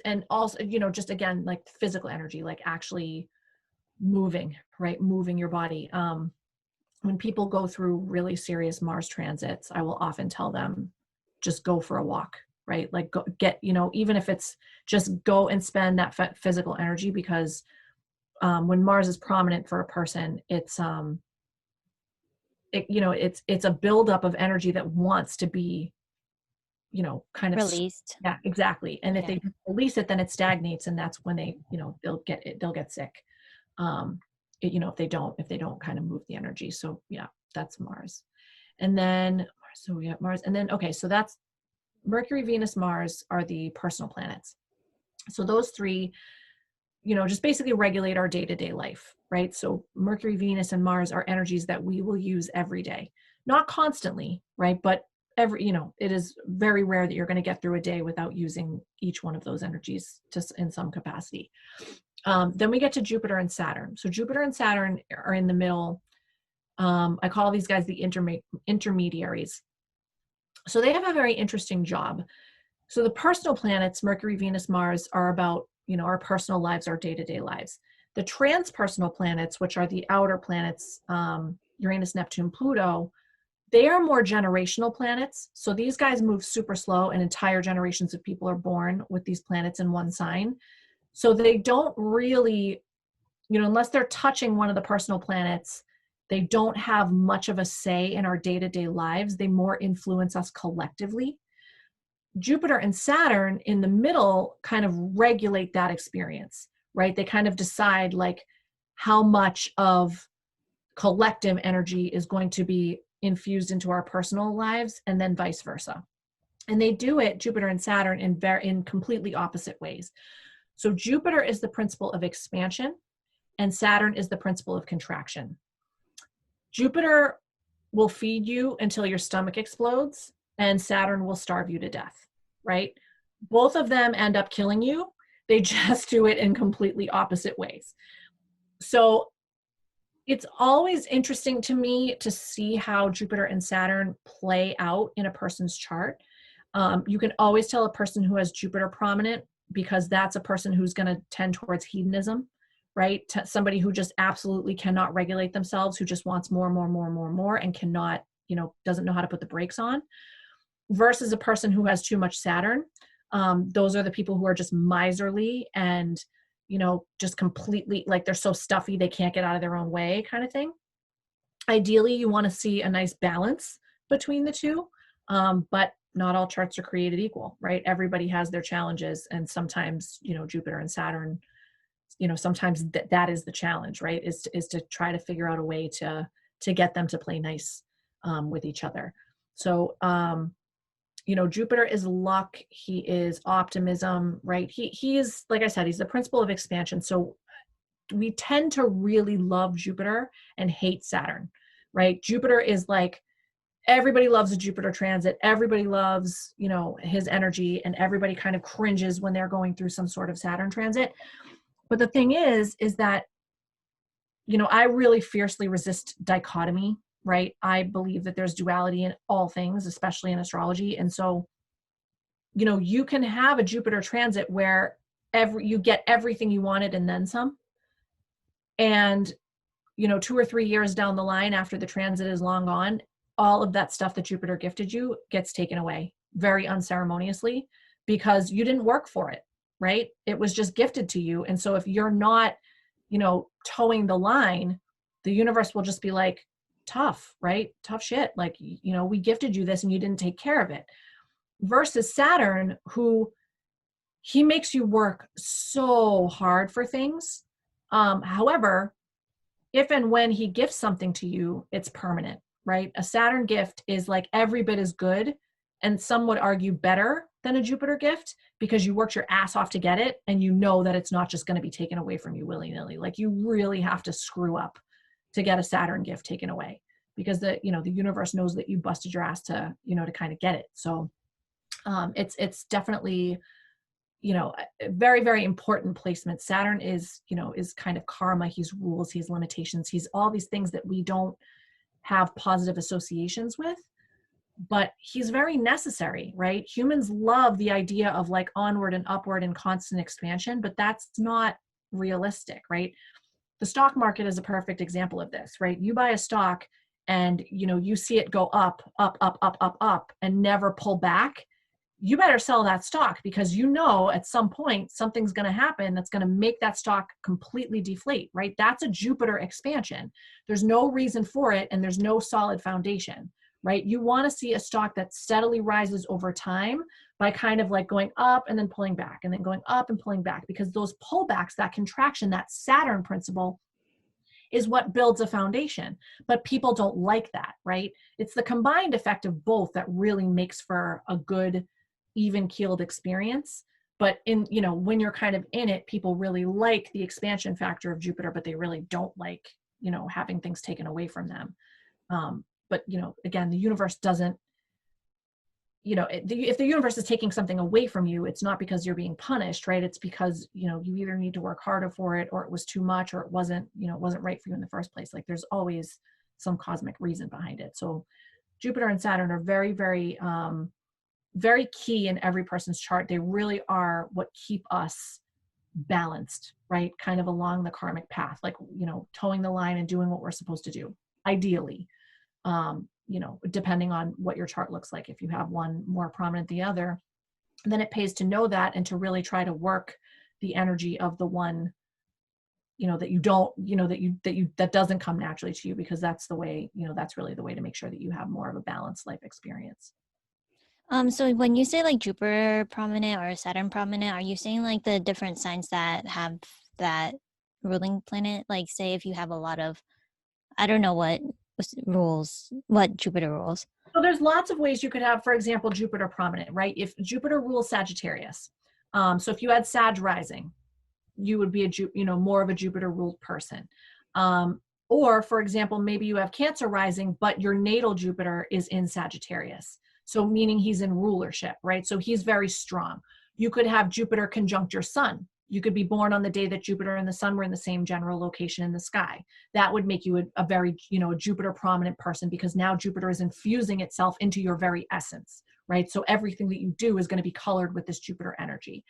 and also, just again, like physical energy, like actually moving, right? Moving your body. When people go through really serious Mars transits, I will often tell them, just go for a walk, right? Like go get, even if it's just go and spend that physical energy, because when Mars is prominent for a person, it's it's a buildup of energy that wants to be, kind of Released. Yeah, exactly. And if they release it, then it stagnates, and that's when they, they'll get sick. If they don't kind of move the energy. So yeah, that's Mars. And then, so we have Mars, and then, okay, so that's Mercury, Venus, Mars are the personal planets. So those three, just basically regulate our day-to-day life, right? So Mercury, Venus, and Mars are energies that we will use every day, not constantly, right? But it is very rare that you're going to get through a day without using each one of those energies just in some capacity. Then we get to Jupiter and Saturn. So Jupiter and Saturn are in the middle. I call these guys the intermediaries. So they have a very interesting job. So the personal planets, Mercury, Venus, Mars, are about, our personal lives, our day-to-day lives. The transpersonal planets, which are the outer planets, Uranus, Neptune, Pluto, they are more generational planets. So these guys move super slow, and entire generations of people are born with these planets in one sign. So they don't really, unless they're touching one of the personal planets, they don't have much of a say in our day-to-day lives. They more influence us collectively. Jupiter and Saturn in the middle kind of regulate that experience, right? They kind of decide like how much of collective energy is going to be infused into our personal lives, and then vice versa. And they do it, Jupiter and Saturn, in completely opposite ways. So Jupiter is the principle of expansion, and Saturn is the principle of contraction. Jupiter will feed you until your stomach explodes, and Saturn will starve you to death, right? Both of them end up killing you. They just do it in completely opposite ways. So it's always interesting to me to see how Jupiter and Saturn play out in a person's chart. You can always tell a person who has Jupiter prominent because that's a person who's going to tend towards hedonism, right? Somebody who just absolutely cannot regulate themselves, who just wants more, more, more, more, more, and cannot, doesn't know how to put the brakes on, versus a person who has too much Saturn. Those are the people who are just miserly and, just completely like they're so stuffy they can't get out of their own way kind of thing. Ideally, you want to see a nice balance between the two, but not all charts are created equal, right? Everybody has their challenges, and sometimes, Jupiter and Saturn, sometimes that is the challenge, right? Is to try to figure out a way to get them to play nice with each other. So, Jupiter is luck. He is optimism, right? He is, like I said, he's the principle of expansion. So we tend to really love Jupiter and hate Saturn, right? Jupiter is like, everybody loves a Jupiter transit. Everybody loves, his energy, and everybody kind of cringes when they're going through some sort of Saturn transit. But the thing is that, I really fiercely resist dichotomy, right? I believe that there's duality in all things, especially in astrology. And so, you can have a Jupiter transit where you get everything you wanted and then some. And 2 or 3 years down the line, after the transit is long gone, all of that stuff that Jupiter gifted you gets taken away very unceremoniously because you didn't work for it, right? It was just gifted to you. And so if you're not, towing the line, the universe will just be like, tough, right? Tough shit. Like, we gifted you this and you didn't take care of it. Versus Saturn, who he makes you work so hard for things. However, if and when he gifts something to you, it's permanent, right? A Saturn gift is like every bit as good, and some would argue better than a Jupiter gift, because you worked your ass off to get it, and you know that it's not just going to be taken away from you willy-nilly. Like, you really have to screw up to get a Saturn gift taken away, because the universe knows that you busted your ass to kind of get it. So it's definitely a very, very important placement. Saturn is kind of karma. He's rules, he's limitations, he's all these things that we don't have positive associations with, but he's very necessary, right? Humans love the idea of like onward and upward and constant expansion, but that's not realistic, right? The stock market is a perfect example of this, right? You buy a stock and you see it go up, up, up, up, up, up, and never pull back. You better sell that stock, because at some point something's going to happen that's going to make that stock completely deflate, right? That's a Jupiter expansion. There's no reason for it, and there's no solid foundation, right? You want to see a stock that steadily rises over time by kind of like going up and then pulling back and then going up and pulling back, because those pullbacks, that contraction, that Saturn principle is what builds a foundation. But people don't like that, right? It's the combined effect of both that really makes for a good, even-keeled experience. But when you're kind of in it, people really like the expansion factor of Jupiter, but they really don't like having things taken away from them. But again, the universe doesn't, if the universe is taking something away from you, it's not because you're being punished, right? It's because you either need to work harder for it, or it was too much, or it wasn't right for you in the first place. Like, there's always some cosmic reason behind it. So Jupiter and Saturn are very, very very key in every person's chart. They really are what keep us balanced, right? Kind of along the karmic path, like, towing the line and doing what we're supposed to do, ideally, depending on what your chart looks like. If you have one more prominent than the other, then it pays to know that and to really try to work the energy of the one, that you don't, that doesn't come naturally to you, because that's the way, that's really the way to make sure that you have more of a balanced life experience. So when you say like Jupiter prominent or Saturn prominent, are you saying like the different signs that have that ruling planet? Like, say if you have a lot of, I don't know what Jupiter rules. So there's lots of ways you could have, for example, Jupiter prominent, right? If Jupiter rules Sagittarius, so if you had Sag rising, you would be more of a Jupiter ruled person. Or, for example, maybe you have Cancer rising, but your natal Jupiter is in Sagittarius. So meaning he's in rulership, right? So he's very strong. You could have Jupiter conjunct your sun. You could be born on the day that Jupiter and the sun were in the same general location in the sky. That would make you a very, a Jupiter prominent person, because now Jupiter is infusing itself into your very essence, right? So everything that you do is going to be colored with this Jupiter energy.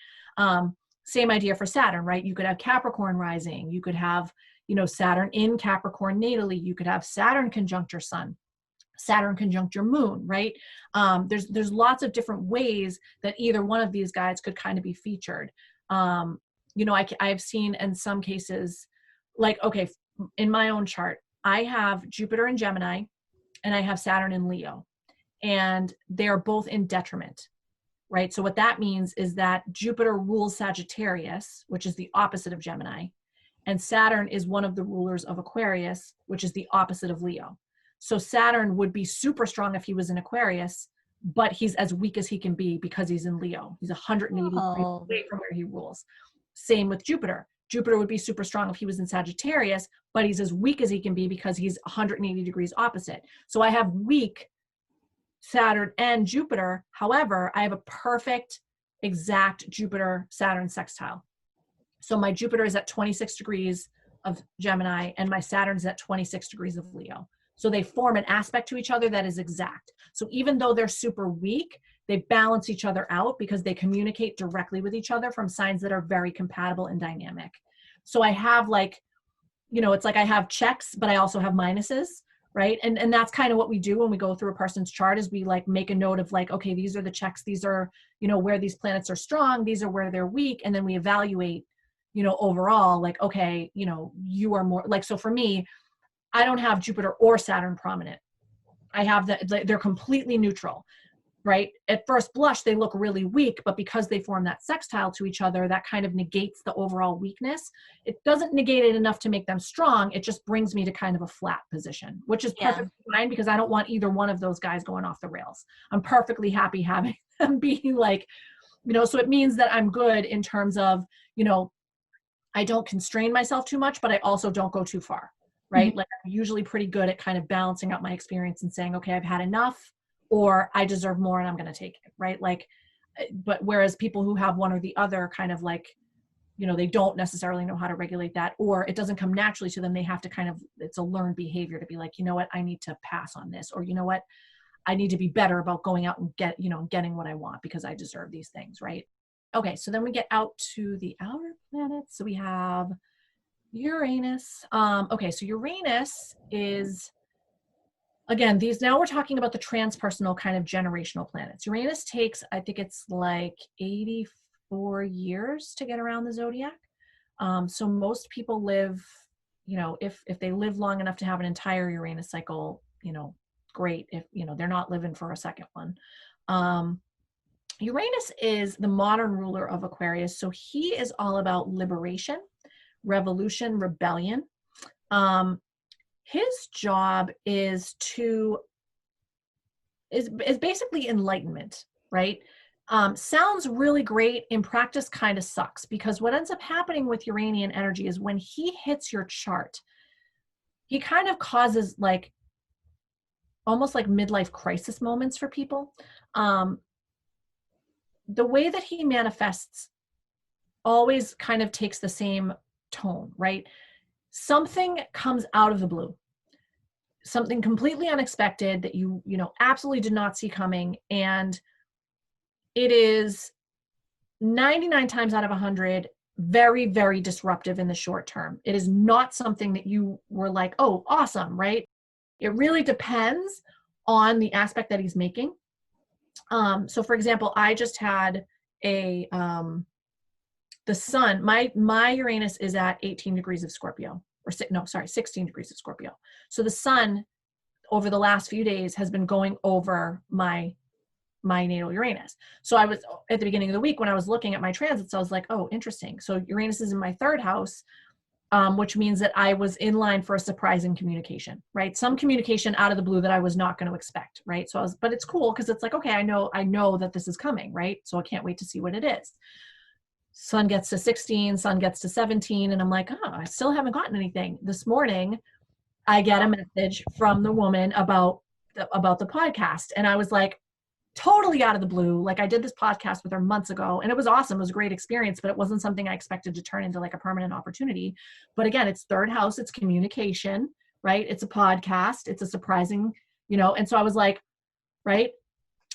Same idea for Saturn, right? You could have Capricorn rising. You could have, Saturn in Capricorn natally. You could have Saturn conjunct your sun, Saturn conjunct your moon, right? There's lots of different ways that either one of these guys could kind of be featured. I've seen in some cases, like, okay, in my own chart, I have Jupiter in Gemini and I have Saturn in Leo, and they're both in detriment, right? So what that means is that Jupiter rules Sagittarius, which is the opposite of Gemini, and Saturn is one of the rulers of Aquarius, which is the opposite of Leo. So Saturn would be super strong if he was in Aquarius, but he's as weak as he can be because he's in Leo. He's 180 degrees away from where he rules. Same with Jupiter. Jupiter would be super strong if he was in Sagittarius, but he's as weak as he can be because he's 180 degrees opposite. So I have weak Saturn and Jupiter. However, I have a perfect, exact Jupiter-Saturn sextile. So my Jupiter is at 26 degrees of Gemini and my Saturn is at 26 degrees of Leo. So they form an aspect to each other that is exact. So even though they're super weak, they balance each other out because they communicate directly with each other from signs that are very compatible and dynamic. So I have it's like I have checks, but I also have minuses, right? And that's kind of what we do when we go through a person's chart, is we make a note of okay, these are the checks. These are, where these planets are strong. These are where they're weak. And then we evaluate, overall, okay, you are more so for me, I don't have Jupiter or Saturn prominent. I have they're completely neutral, right? At first blush, they look really weak, but because they form that sextile to each other, that kind of negates the overall weakness. It doesn't negate it enough to make them strong. It just brings me to kind of a flat position, which is perfectly fine because I don't want either one of those guys going off the rails. I'm perfectly happy having them being so it means that I'm good in terms of, I don't constrain myself too much, but I also don't go too far. Right? Mm-hmm. I'm usually pretty good at kind of balancing out my experience and saying, okay, I've had enough, or I deserve more and I'm going to take it. Right? But whereas people who have one or the other kind of they don't necessarily know how to regulate that, or it doesn't come naturally to them. They have to it's a learned behavior to be what, I need to pass on this, or what, I need to be better about going out and getting what I want because I deserve these things. Right? Okay. So then we get out to the outer planets. So we have Uranus. Okay, so Uranus is, again, now we're talking about the transpersonal kind of generational planets. Uranus takes, I think it's 84 years to get around the zodiac. So most people live, if they live long enough to have an entire Uranus cycle, great. If, they're not living for a second one. Uranus is the modern ruler of Aquarius. So he is all about liberation, revolution, rebellion. His job is basically enlightenment, right? Sounds really great. In practice, kind of sucks, because what ends up happening with Uranian energy is when he hits your chart, he kind of causes almost like midlife crisis moments for people. The way that he manifests always kind of takes the same tone, right? Something comes out of the blue, something completely unexpected that you absolutely did not see coming, and it is 99 times out of 100 very, very disruptive in the short term. It is not something that you were like, oh, awesome, right? It really depends on the aspect that he's making. So for example, I just had the sun, my Uranus is at 18 degrees of Scorpio, 16 degrees of Scorpio. So the sun over the last few days has been going over my natal Uranus. So I was at the beginning of the week when I was looking at my transits, I was like, oh, interesting. So Uranus is in my third house, which means that I was in line for a surprising communication, right? Some communication out of the blue that I was not going to expect, right? But it's cool because it's like, okay, I know that this is coming, right? So I can't wait to see what it is. Sun gets to 16, sun gets to 17, and I'm like, oh, I still haven't gotten anything. This morning, I get a message from the woman about the podcast, and I was like, totally out of the blue. Like I did this podcast with her months ago and it was awesome. It was a great experience, but it wasn't something I expected to turn into like a permanent opportunity. But again, it's third house, it's communication, right? It's a podcast, it's a surprising, and so I was like, right.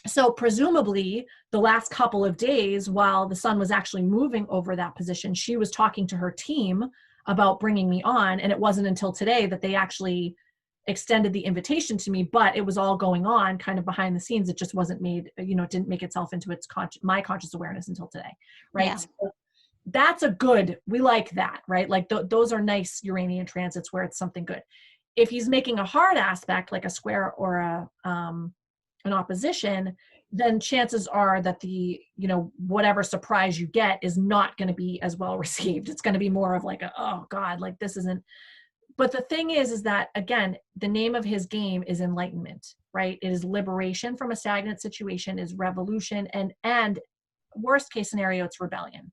So presumably the last couple of days while the sun was actually moving over that position, she was talking to her team about bringing me on. And it wasn't until today that they actually extended the invitation to me, but it was all going on kind of behind the scenes. It just wasn't made, it didn't make itself into my conscious awareness until today. Right. Yeah. So that's we like that, right? Like those are nice Uranian transits where it's something good. If he's making a hard aspect, like a square or an opposition, then chances are that the, whatever surprise you get is not going to be as well received. It's going to be more of like, oh God, like this isn't. But the thing is that, again, the name of his game is enlightenment, right? It is liberation from a stagnant situation, is revolution, and worst case scenario, it's rebellion.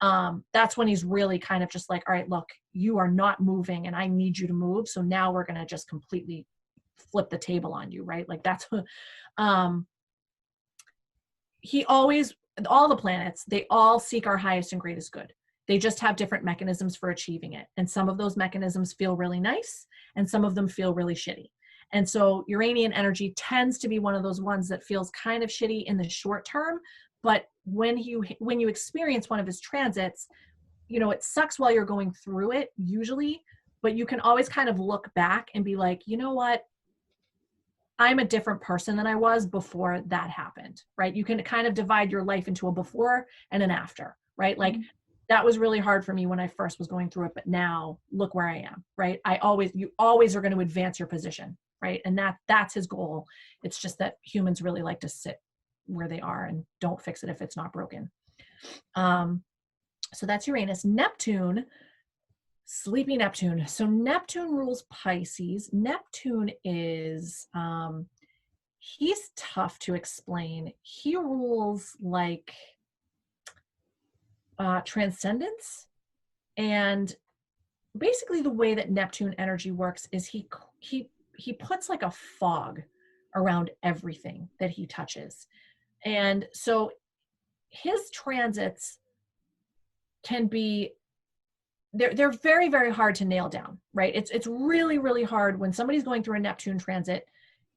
That's when he's really kind of just like, all right, look, you are not moving and I need you to move. So now we're going to just completely flip the table on you, right? Like that's, he always, all the planets, they all seek our highest and greatest good. They just have different mechanisms for achieving it. And some of those mechanisms feel really nice and some of them feel really shitty. And so Uranian energy tends to be one of those ones that feels kind of shitty in the short term. But when you experience one of his transits, it sucks while you're going through it usually, but you can always kind of look back and be like, you know what? I'm a different person than I was before that happened, right? You can kind of divide your life into a before and an after, right? Like that was really hard for me when I first was going through it, but now look where I am, right? You always are going to advance your position, right? And that's his goal. It's just that humans really like to sit where they are and don't fix it if it's not broken. So that's Uranus. Neptune, sleepy Neptune. So Neptune rules Pisces. Neptune is, he's tough to explain. He rules like transcendence. And basically the way that Neptune energy works is he puts like a fog around everything that he touches. And so his transits can be, they're very, very hard to nail down, right? It's really, really hard when somebody's going through a Neptune transit.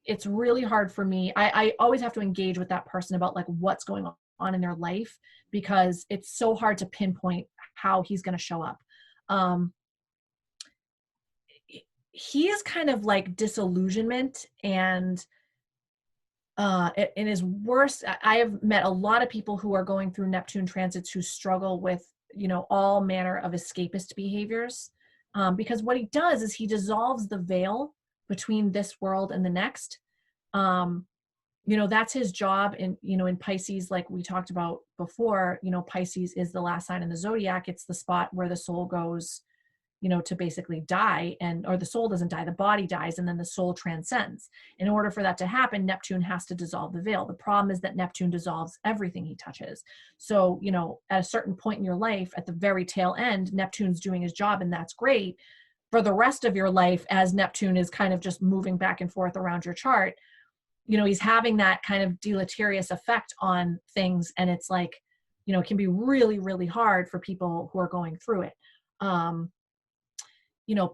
It's really hard for me. I always have to engage with that person about like what's going on in their life, because it's so hard to pinpoint how he's going to show up. He is kind of like disillusionment and in his worst, I have met a lot of people who are going through Neptune transits who struggle with, all manner of escapist behaviors. Because what he does is he dissolves the veil between this world and the next. That's his job in Pisces, like we talked about before. Pisces is the last sign in the zodiac. It's the spot where the soul goes, to basically die, or the soul doesn't die, the body dies, and then the soul transcends. In order for that to happen, Neptune has to dissolve the veil. The problem is that Neptune dissolves everything he touches. So, at a certain point in your life, at the very tail end, Neptune's doing his job, and that's great. For the rest of your life, as Neptune is kind of just moving back and forth around your chart, he's having that kind of deleterious effect on things. And it's like, it can be really, really hard for people who are going through it.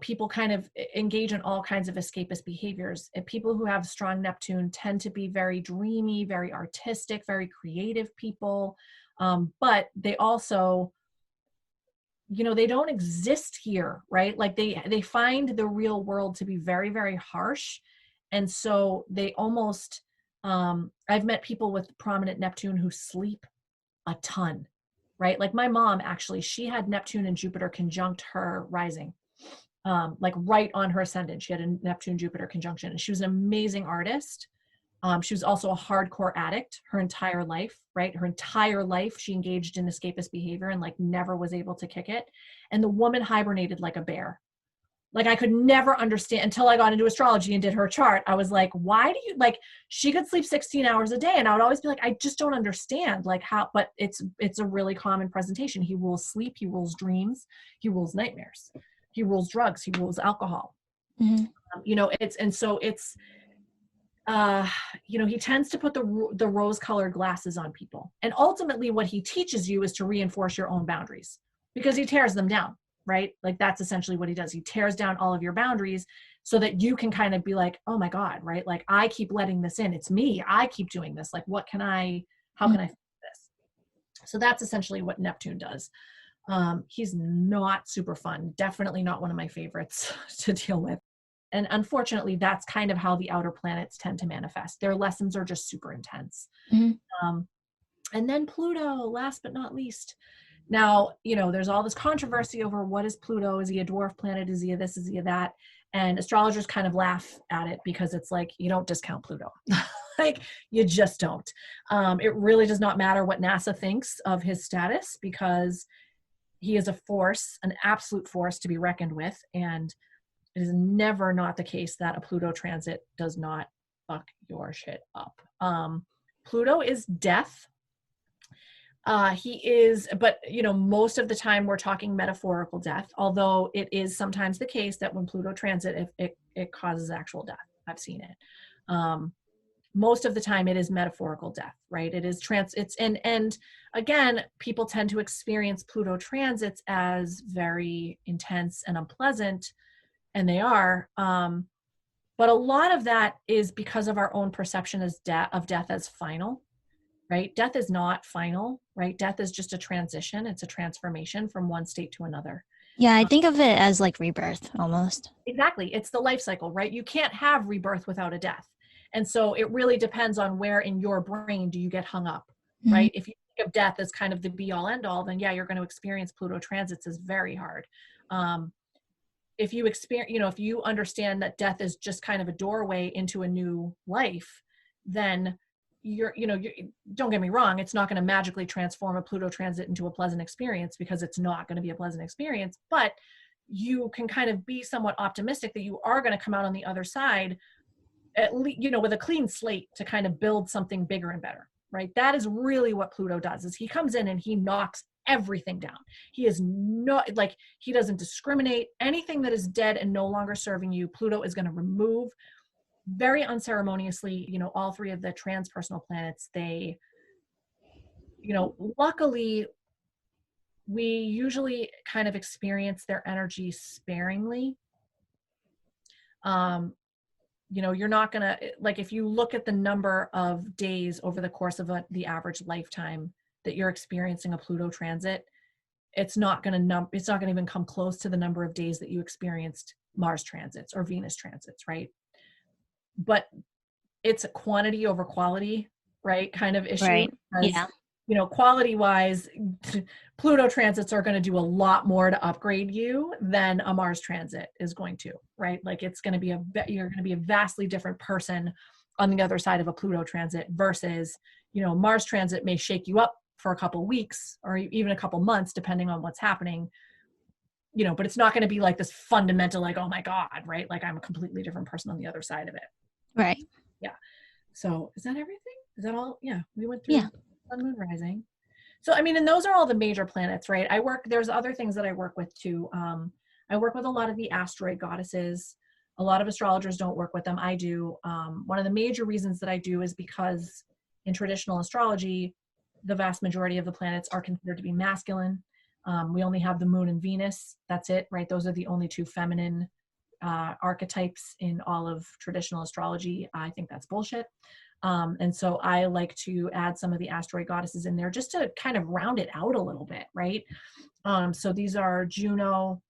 People kind of engage in all kinds of escapist behaviors. And people who have strong Neptune tend to be very dreamy, very artistic, very creative people. But they also, they don't exist here, right? Like they find the real world to be very, very harsh. And so they almost, I've met people with prominent Neptune who sleep a ton, right? Like my mom, actually, she had Neptune and Jupiter conjunct her rising. Like right on her ascendant. She had a Neptune-Jupiter conjunction, and she was an amazing artist. She was also a hardcore addict her entire life, right? Her entire life, she engaged in escapist behavior and like never was able to kick it. And the woman hibernated like a bear. Like I could never understand until I got into astrology and did her chart. I was like, why do you, like, she could sleep 16 hours a day. And I would always be like, I just don't understand like how, but it's a really common presentation. He rules sleep, he rules dreams, he rules nightmares. He rules drugs, he rules alcohol. Mm-hmm. he tends to put the rose-colored glasses on people. And ultimately what he teaches you is to reinforce your own boundaries, because he tears them down, right? Like that's essentially what he does. He tears down all of your boundaries so that you can kind of be like, oh my God, right? Like I keep letting this in. It's me. I keep doing this. Like, how can I fix this? So that's essentially what Neptune does. He's not super fun. Definitely not one of my favorites to deal with. And unfortunately, that's kind of how the outer planets tend to manifest. Their lessons are just super intense. Mm-hmm. And then Pluto, last but not least. Now, there's all this controversy over what is Pluto? Is he a dwarf planet? Is he a this? Is he a that? And astrologers kind of laugh at it because it's like, you don't discount Pluto. Like, you just don't. It really does not matter what NASA thinks of his status, because he is a force, an absolute force to be reckoned with. And it is never not the case that a Pluto transit does not fuck your shit up. Pluto is death. But most of the time we're talking metaphorical death, although it is sometimes the case that when Pluto transit, it causes actual death. I've seen it. Most of the time it is metaphorical death, right? It is and again, people tend to experience Pluto transits as very intense and unpleasant, and they are. But a lot of that is because of our own perception of death as final, right? Death is not final, right? Death is just a transition. It's a transformation from one state to another. Yeah, I think of it as like rebirth almost. Exactly. It's the life cycle, right? You can't have rebirth without a death. And so it really depends on where in your brain do you get hung up, right? If you think of death as kind of the be all end all, then yeah, you're going to experience Pluto transits as very hard. If you if you understand that death is just kind of a doorway into a new life, then don't get me wrong, it's not going to magically transform a Pluto transit into a pleasant experience, because it's not going to be a pleasant experience, but you can kind of be somewhat optimistic that you are going to come out on the other side, at least, with a clean slate to kind of build something bigger and better, right? That is really what Pluto does, is he comes in and he knocks everything down. He is not like, he doesn't discriminate. Anything that is dead and no longer serving you, Pluto is going to remove very unceremoniously. All three of the transpersonal planets, they, luckily we usually kind of experience their energy sparingly. You're not gonna, like, if you look at the number of days over the course of the average lifetime that you're experiencing a Pluto transit, it's not gonna even come close to the number of days that you experienced Mars transits or Venus transits, right? But it's a quantity over quality, right, kind of issue. Right. Because, Yeah. quality wise, Pluto transits are going to do a lot more to upgrade you than a Mars transit is going to, right? Like, it's going to be you're going to be a vastly different person on the other side of a Pluto transit versus, Mars transit may shake you up for a couple weeks or even a couple months, depending on what's happening, but it's not going to be like this fundamental, like, oh my God, right? Like, I'm a completely different person on the other side of it. Right. Yeah. So is that everything? Is that all? Yeah. We went through Sun, Moon, Rising. So, I mean, and those are all the major planets, right? There's other things that I work with too. I work with a lot of the asteroid goddesses. A lot of astrologers don't work with them. I do. One of the major reasons that I do is because in traditional astrology, the vast majority of the planets are considered to be masculine. We only have the moon and Venus. That's it, right? Those are the only two feminine archetypes in all of traditional astrology. I think that's bullshit. And so I like to add some of the asteroid goddesses in there just to kind of round it out a little bit, right? So these are Juno,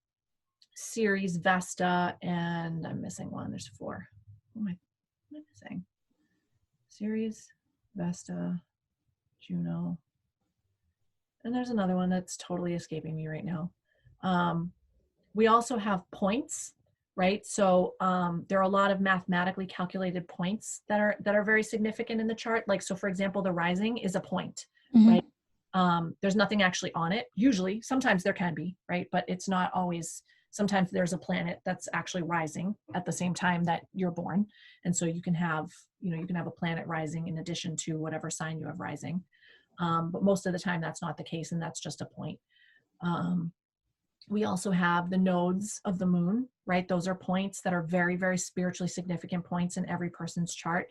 Ceres, Vesta, and I'm missing one. There's four. What am I missing? Ceres, Vesta, Juno, and there's another one that's totally escaping me right now. We also have points, right? So there are a lot of mathematically calculated points that are very significant in the chart. Like, so for example, the rising is a point, right? There's nothing actually on it. Usually, sometimes there can be, right? But it's not always. Sometimes there's a planet that's actually rising at the same time that you're born. And so you can have a planet rising in addition to whatever sign you have rising. But most of the time that's not the case, and that's just a point. We also have the nodes of the moon, right? Those are points that are very, very spiritually significant points in every person's chart.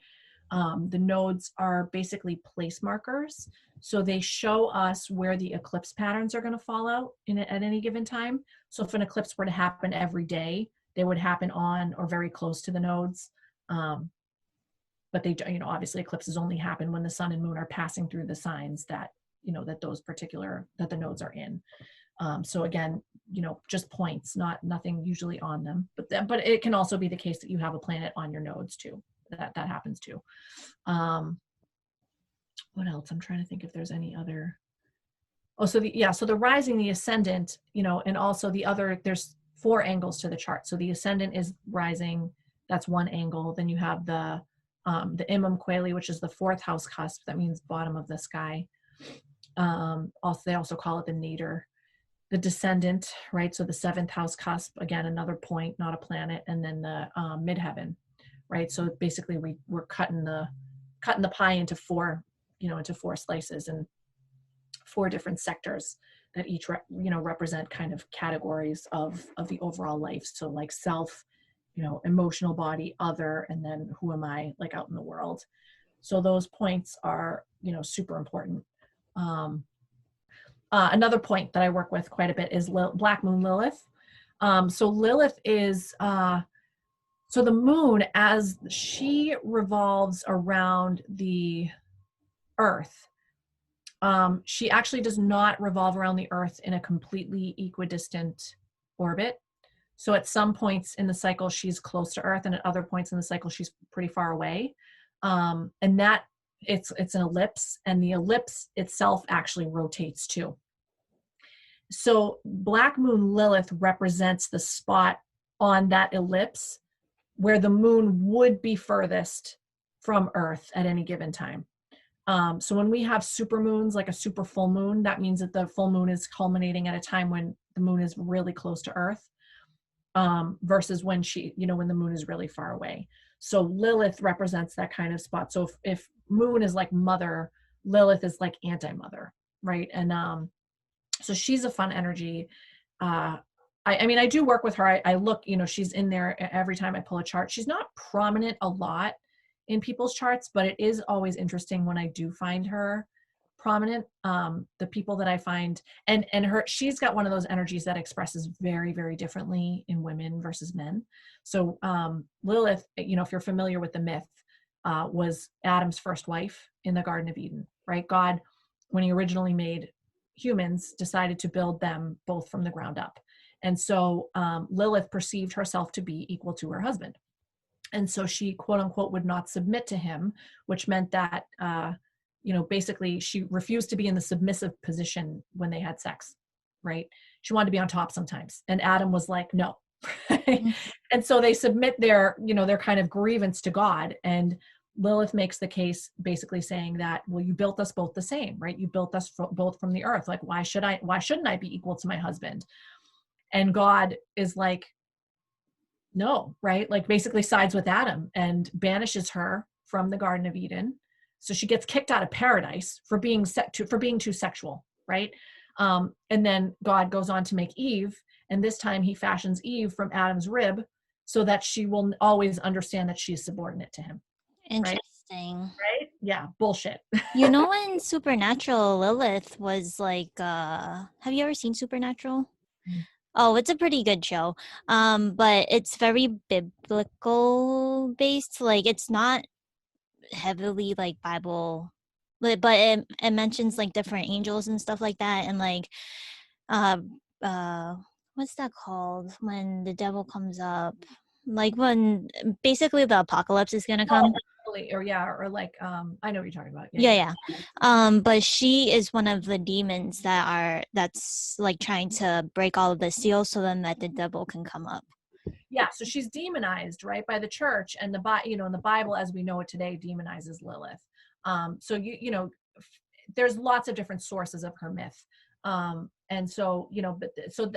The nodes are basically place markers. So they show us where the eclipse patterns are going to fall out at any given time. So if an eclipse were to happen every day, they would happen on or very close to the nodes. But they, obviously eclipses only happen when the sun and moon are passing through the signs that, that the nodes are in. So again, just points, nothing usually on them, but it can also be the case that you have a planet on your nodes too. That happens too. What else? I'm trying to think if there's any other. Oh, so the rising, the ascendant, and also there's 4 angles to the chart. So the ascendant is rising, that's one angle. Then you have the Imam Quayle, which is the 4th house cusp. That means bottom of the sky. Also, they also call it the nadir. The descendant, right? So the 7th house cusp, again, another point, not a planet, and then the midheaven, right? So basically, we're cutting the pie into 4, into 4 slices and 4 different sectors that each represent kind of categories of the overall life. So like self, emotional body, other, and then who am I, like out in the world. So those points are super important. Another point that I work with quite a bit is Black Moon Lilith. So Lilith is so the moon, as she revolves around the Earth, she actually does not revolve around the Earth in a completely equidistant orbit. So at some points in the cycle, she's close to Earth, and at other points in the cycle, she's pretty far away. And that it's an ellipse, and the ellipse itself actually rotates too. So Black Moon Lilith represents the spot on that ellipse where the moon would be furthest from Earth at any given time. So when we have super moons, like a super full moon, that means that the full moon is culminating at a time when the moon is really close to Earth, versus when when the moon is really far away. So Lilith represents that kind of spot. So if moon is like mother, Lilith is like anti-mother, right? And so she's a fun energy. I mean, I do work with her. I look, she's in there every time I pull a chart. She's not prominent a lot in people's charts, but it is always interesting when I do find her prominent. The people that I find, and she's got one of those energies that expresses very, very differently in women versus men. So Lilith, if you're familiar with the myth, was Adam's first wife in the Garden of Eden, right? God, when he originally made humans, decided to build them both from the ground up. And so Lilith perceived herself to be equal to her husband. And so she, quote unquote, would not submit to him, which meant that, basically she refused to be in the submissive position when they had sex, right? She wanted to be on top sometimes. And Adam was like, no. And so they submit their kind of grievance to God. And Lilith makes the case basically saying that, well, you built us both the same, right? You built us both from the earth. Like, why shouldn't I be equal to my husband? And God is like, no, right? Like basically sides with Adam and banishes her from the Garden of Eden. So she gets kicked out of paradise for being too sexual, right? And then God goes on to make Eve, and this time he fashions Eve from Adam's rib so that she will always understand that she's subordinate to him. Interesting. Right? Yeah, bullshit. In Supernatural, Lilith was like, have you ever seen Supernatural? Oh, it's a pretty good show. But it's very biblical based. Like, it's not heavily like Bible, but it mentions like different angels and stuff like that, and like uh what's that called when the devil comes up, like when basically the apocalypse is gonna come. Or like I know what you're talking about. Yeah. But she is one of the demons that's like trying to break all of the seals so then that the devil can come up. Yeah, so she's demonized, right, by the church, and in the Bible as we know it today demonizes Lilith. So there's lots of different sources of her myth. And so,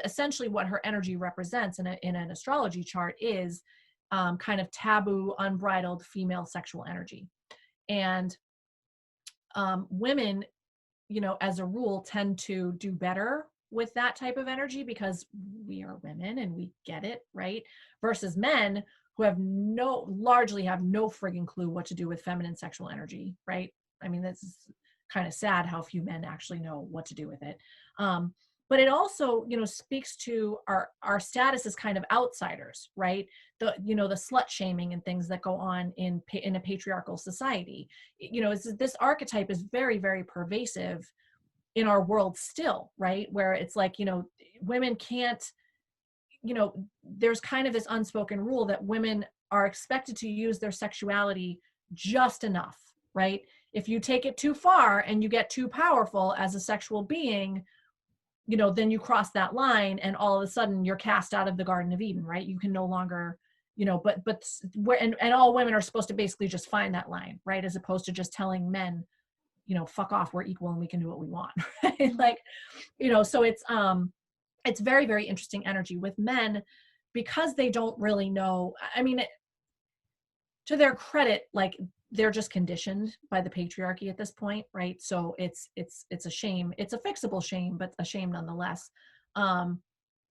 essentially what her energy represents in an astrology chart is kind of taboo, unbridled female sexual energy. And women, as a rule, tend to do better with that type of energy because we are women and we get it, right? Versus men who largely have no friggin' clue what to do with feminine sexual energy, right? I mean, that's kind of sad how few men actually know what to do with it. But it also, speaks to our status as kind of outsiders, right? The slut shaming and things that go on in a patriarchal society. This archetype is very, very pervasive in our world still, right? Where it's like, women can't, there's kind of this unspoken rule that women are expected to use their sexuality just enough, right? If you take it too far and you get too powerful as a sexual being, then you cross that line and all of a sudden you're cast out of the Garden of Eden, right? You can no longer, but and all women are supposed to basically just find that line, right? As opposed to just telling men, fuck off, we're equal and we can do what we want. Right? Like, so it's very, very interesting energy with men because they don't really know. I mean, to their credit, like they're just conditioned by the patriarchy at this point, right? So it's a shame. It's a fixable shame, but a shame nonetheless.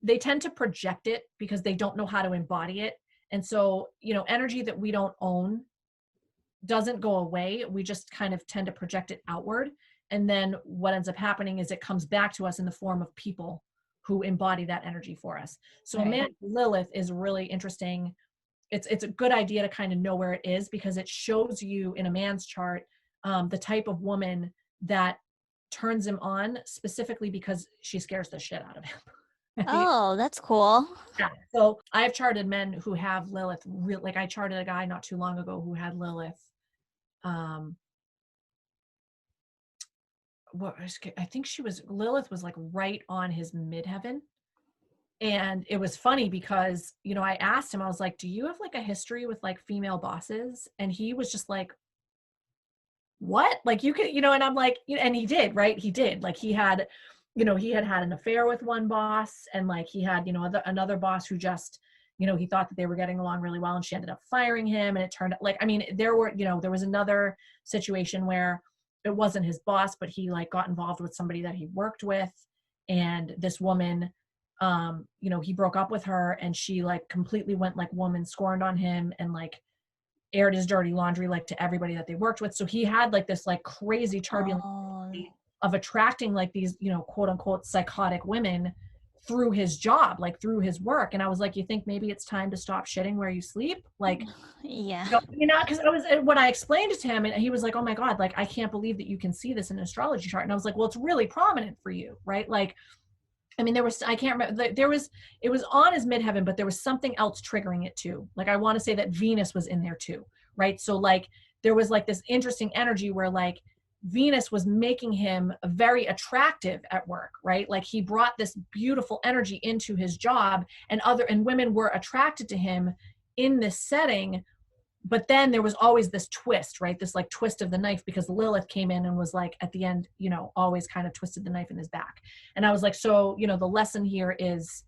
They tend to project it because they don't know how to embody it. And so, energy that we don't own doesn't go away. We just kind of tend to project it outward. And then what ends up happening is it comes back to us in the form of people who embody that energy for us. So right. A man, Lilith, is really interesting. It's a good idea to kind of know where it is because it shows you in a man's chart the type of woman that turns him on specifically because she scares the shit out of him. Oh, that's cool. Yeah. So I've charted men who have Lilith. Like I charted a guy not too long ago who had Lilith. I think Lilith was like right on his midheaven. And it was funny because, I asked him, I was like, do you have like a history with like female bosses? And he was just like, what? Like you could, and I'm like, and he did, right? He did. Like he had had an affair with one boss and like he had, another boss who just, he thought that they were getting along really well and she ended up firing him. And it turned out like, I mean, there was another situation where it wasn't his boss, but he like got involved with somebody that he worked with. And this woman, he broke up with her and she like completely went like woman scorned on him and like aired his dirty laundry like to everybody that they worked with. So he had like this like crazy turbulence of attracting like these, quote unquote psychotic women through his job, like through his work. And I was like, you think maybe it's time to stop shitting where you sleep? Like, yeah, because when I explained it to him and he was like, oh my God, like, I can't believe that you can see this in an astrology chart. And I was like, well, it's really prominent for you, right? Like, I mean, I can't remember, it was on his midheaven, but there was something else triggering it too. Like, I want to say that Venus was in there too, right? So like, there was like this interesting energy where like Venus was making him very attractive at work, right? Like he brought this beautiful energy into his job and women were attracted to him in this setting. But then there was always this twist, right? This like twist of the knife because Lilith came in and was like at the end, always kind of twisted the knife in his back. And I was like, so, the lesson here is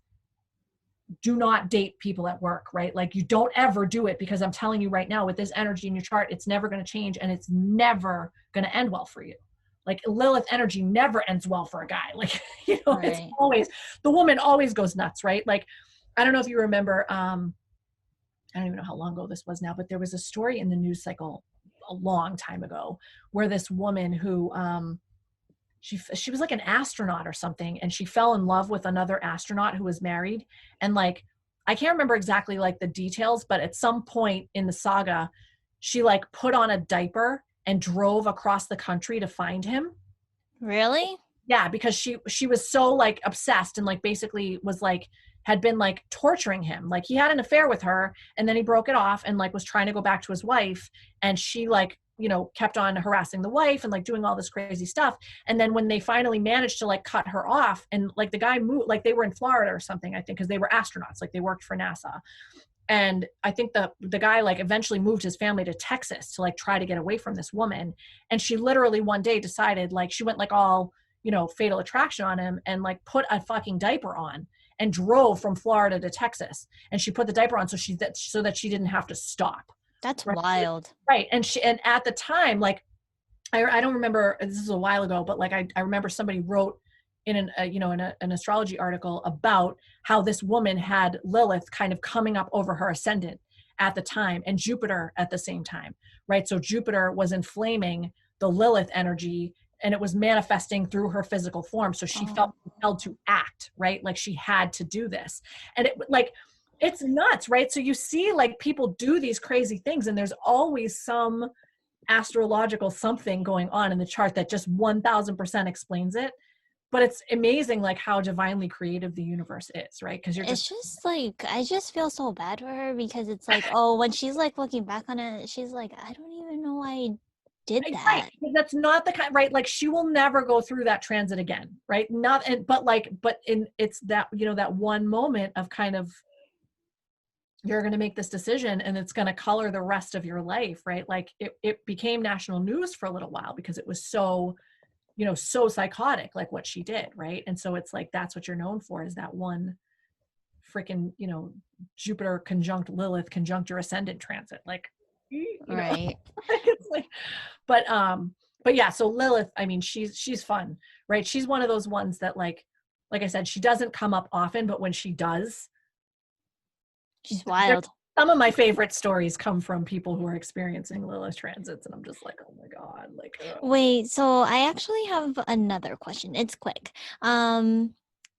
do not date people at work, right? Like you don't ever do it because I'm telling you right now with this energy in your chart, it's never going to change and it's never going to end well for you. Like Lilith energy never ends well for a guy. Like, Right. It's always, the woman always goes nuts, right? Like, I don't know if you remember, I don't even know how long ago this was now, but there was a story in the news cycle a long time ago where this woman who, she was like an astronaut or something, and she fell in love with another astronaut who was married. And like, I can't remember exactly like the details, but at some point in the saga, she like put on a diaper and drove across the country to find him. Really? Yeah, because she was so like obsessed and like basically was like, had been like torturing him. Like he had an affair with her and then he broke it off and like was trying to go back to his wife. And she like, kept on harassing the wife and like doing all this crazy stuff. And then when they finally managed to like cut her off and like the guy moved, like they were in Florida or something, I think, because they were astronauts, like they worked for NASA. And I think the guy like eventually moved his family to Texas to like try to get away from this woman. And she literally one day decided like she went like all, fatal attraction on him and like put a fucking diaper on and drove from Florida to Texas. And she put the diaper on so that she didn't have to stop. That's right? wild. Right. And at the time, like, I don't remember, this is a while ago, but like, I remember somebody wrote in an astrology article about how this woman had Lilith kind of coming up over her ascendant. at the time, and Jupiter at the same time, right? So Jupiter was inflaming the Lilith energy, and it was manifesting through her physical form. So she felt compelled to act, right? Like she had to do this. And it like, it's nuts, right? So you see like people do these crazy things, and there's always some astrological something going on in the chart that just 1000% explains it. But it's amazing like how divinely creative the universe is, right? Because you're It's just just like I just feel so bad for her because it's like, oh, when she's like looking back on it, she's like, I don't even know why I did right. that. That's not the kind, right? Like she will never go through that transit again, right? Not and but in it's that, you know, that one moment of kind of, you're going to make this decision and it's going to color the rest of your life, right? Like it became national news for a little while because it was so, you know, so psychotic, like what she did, right? And so it's like that's what you're known for, is that one freaking, you know, Jupiter conjunct Lilith conjunct your ascendant transit, like, you know, Right. like it's like, but yeah, so Lilith, I mean, she's fun, right? She's one of those ones that like I said, she doesn't come up often, but when she does, She's wild. some of my favorite stories come from people who are experiencing Lilith transits, and I'm just like, oh my god, like Wait, so I actually have another question. It's quick.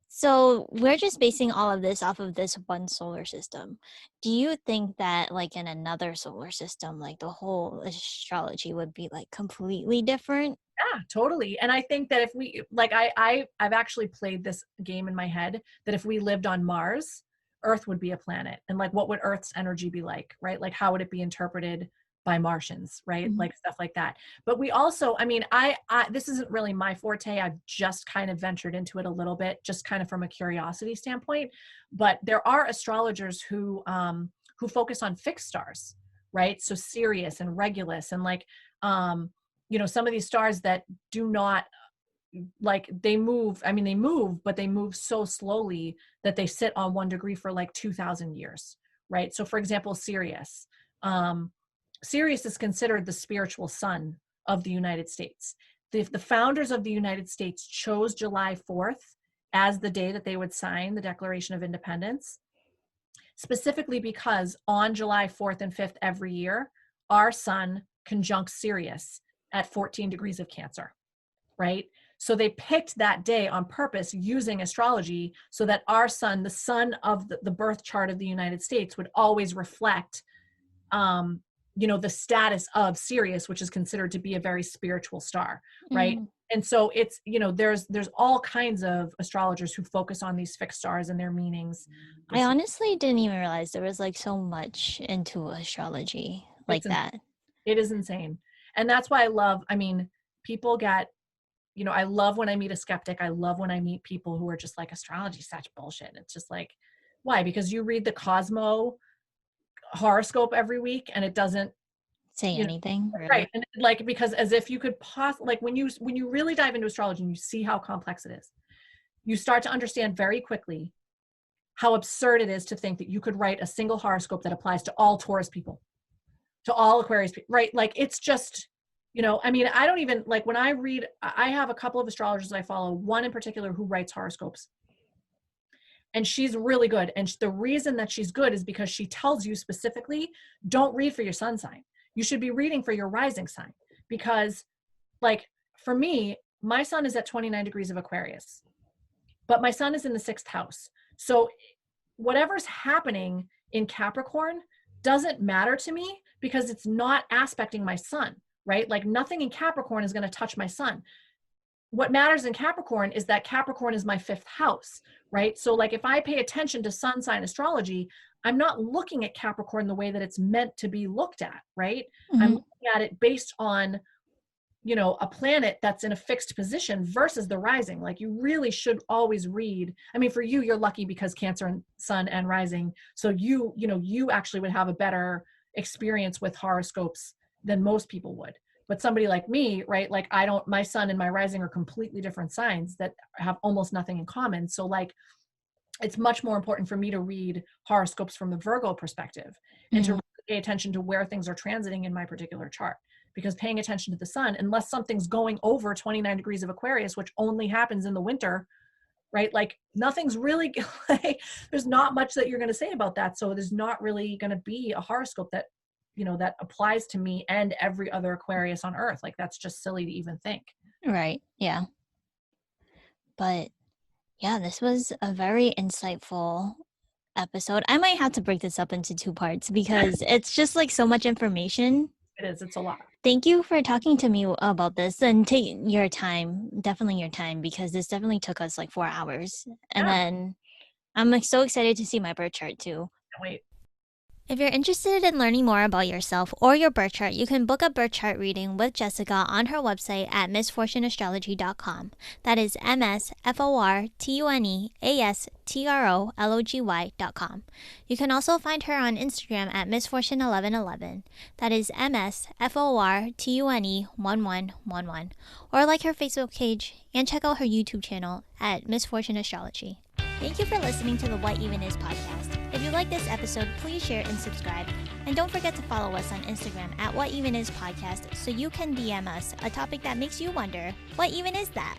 So we're just basing all of this off of this one solar system. Do you think that like in another solar system, like the whole astrology would be like completely different? yeah, totally. And I think that if we like I've actually played this game in my head that if we lived on Mars, Earth would be a planet. And like what would Earth's energy be like, right? Like how would it be interpreted by Martians, right? Mhm. Like stuff like that. But we also, I mean, I this isn't really my forte. I've just kind of ventured into it a little bit, just kind of from a curiosity standpoint. But there are astrologers who focus on fixed stars, right? So Sirius and Regulus and like you know, some of these stars that do not, like they move, I mean they move, but they move so slowly that they sit on 1 degree for like 2000 years, right? So for example, Sirius, um Sirius is considered the spiritual sun of the United States. The founders of the United States chose July 4th as the day that they would sign the Declaration of Independence, specifically because on July 4th and 5th every year, our sun conjuncts Sirius at 14 degrees of Cancer, right? So they picked that day on purpose using astrology so that our sun, the sun of the birth chart of the United States, would always reflect, you know, the status of Sirius, which is considered to be a very spiritual star, right? Mm. And so it's, you know, there's all kinds of astrologers who focus on these fixed stars and their meanings. I honestly didn't even realize there was like so much into astrology like It's that. it is insane. And that's why I love, I mean, people get, you know, I love when I meet a skeptic. I love when I meet people who are just like, astrology is such bullshit. It's just like, why? Because you read the Cosmo horoscope every week and it doesn't, Say you know, anything, right. really. And like, because as if you could like when you really dive into astrology and you see how complex it is, you start to understand very quickly how absurd it is to think that you could write a single horoscope that applies to all Taurus people, to all Aquarius people, right? Like it's just, you know, I mean, I don't even like when I read, I have a couple of astrologers I follow, one in particular who writes horoscopes. And she's really good. And the reason that she's good is because she tells you specifically, don't read for your sun sign. You should be reading for your rising sign. Because like for me, my sun is at 29 degrees of Aquarius, but my sun is in the 6th house. So whatever's happening in Capricorn doesn't matter to me because it's not aspecting my sun, right? Like nothing in Capricorn is going to touch my sun. What matters in Capricorn is that Capricorn is my 5th house, right? So like if I pay attention to sun sign astrology, I'm not looking at Capricorn the way that it's meant to be looked at, right? I'm Mhm. looking at it based on, you know, a planet that's in a fixed position versus the rising. Like you really should always read. I mean, for you, you're lucky because Cancer and sun and rising. So you know, you actually would have a better experience with horoscopes than most people would. But somebody like me, right? Like I don't, my sun and my rising are completely different signs that have almost nothing in common. So like, it's much more important for me to read horoscopes from the Virgo perspective and to Mm. really pay attention to where things are transiting in my particular chart. Because paying attention to the sun, unless something's going over 29 degrees of Aquarius, which only happens in the winter, right? Like nothing's really, like, there's not much that you're going to say about that. So there's not really going to be a horoscope that, that applies to me and every other Aquarius on earth. Like that's just silly to even think. Right. Yeah. But yeah, this was a very insightful episode. I might have to break this up into 2 parts because it's just like so much information. It is. It's a lot. Thank you for talking to me about this and taking your time, definitely your time, because this definitely took us like 4 hours. And then I'm like so excited to see my birth chart too. Can't wait. If you're interested in learning more about yourself or your birth chart, you can book a birth chart reading with Jessica on her website at MsFortuneAstrology.com. That is MsFortuneAstrology.com. You can also find her on Instagram at MsFortune1111. That is MsFortune1111. Or like her Facebook page and check out her YouTube channel at Miss Fortune Astrology. Thank you for listening to the What Even Is podcast. If you like this episode, please share and subscribe. And don't forget to follow us on Instagram at What Even Is Podcast so you can DM us a topic that makes you wonder, what even is that?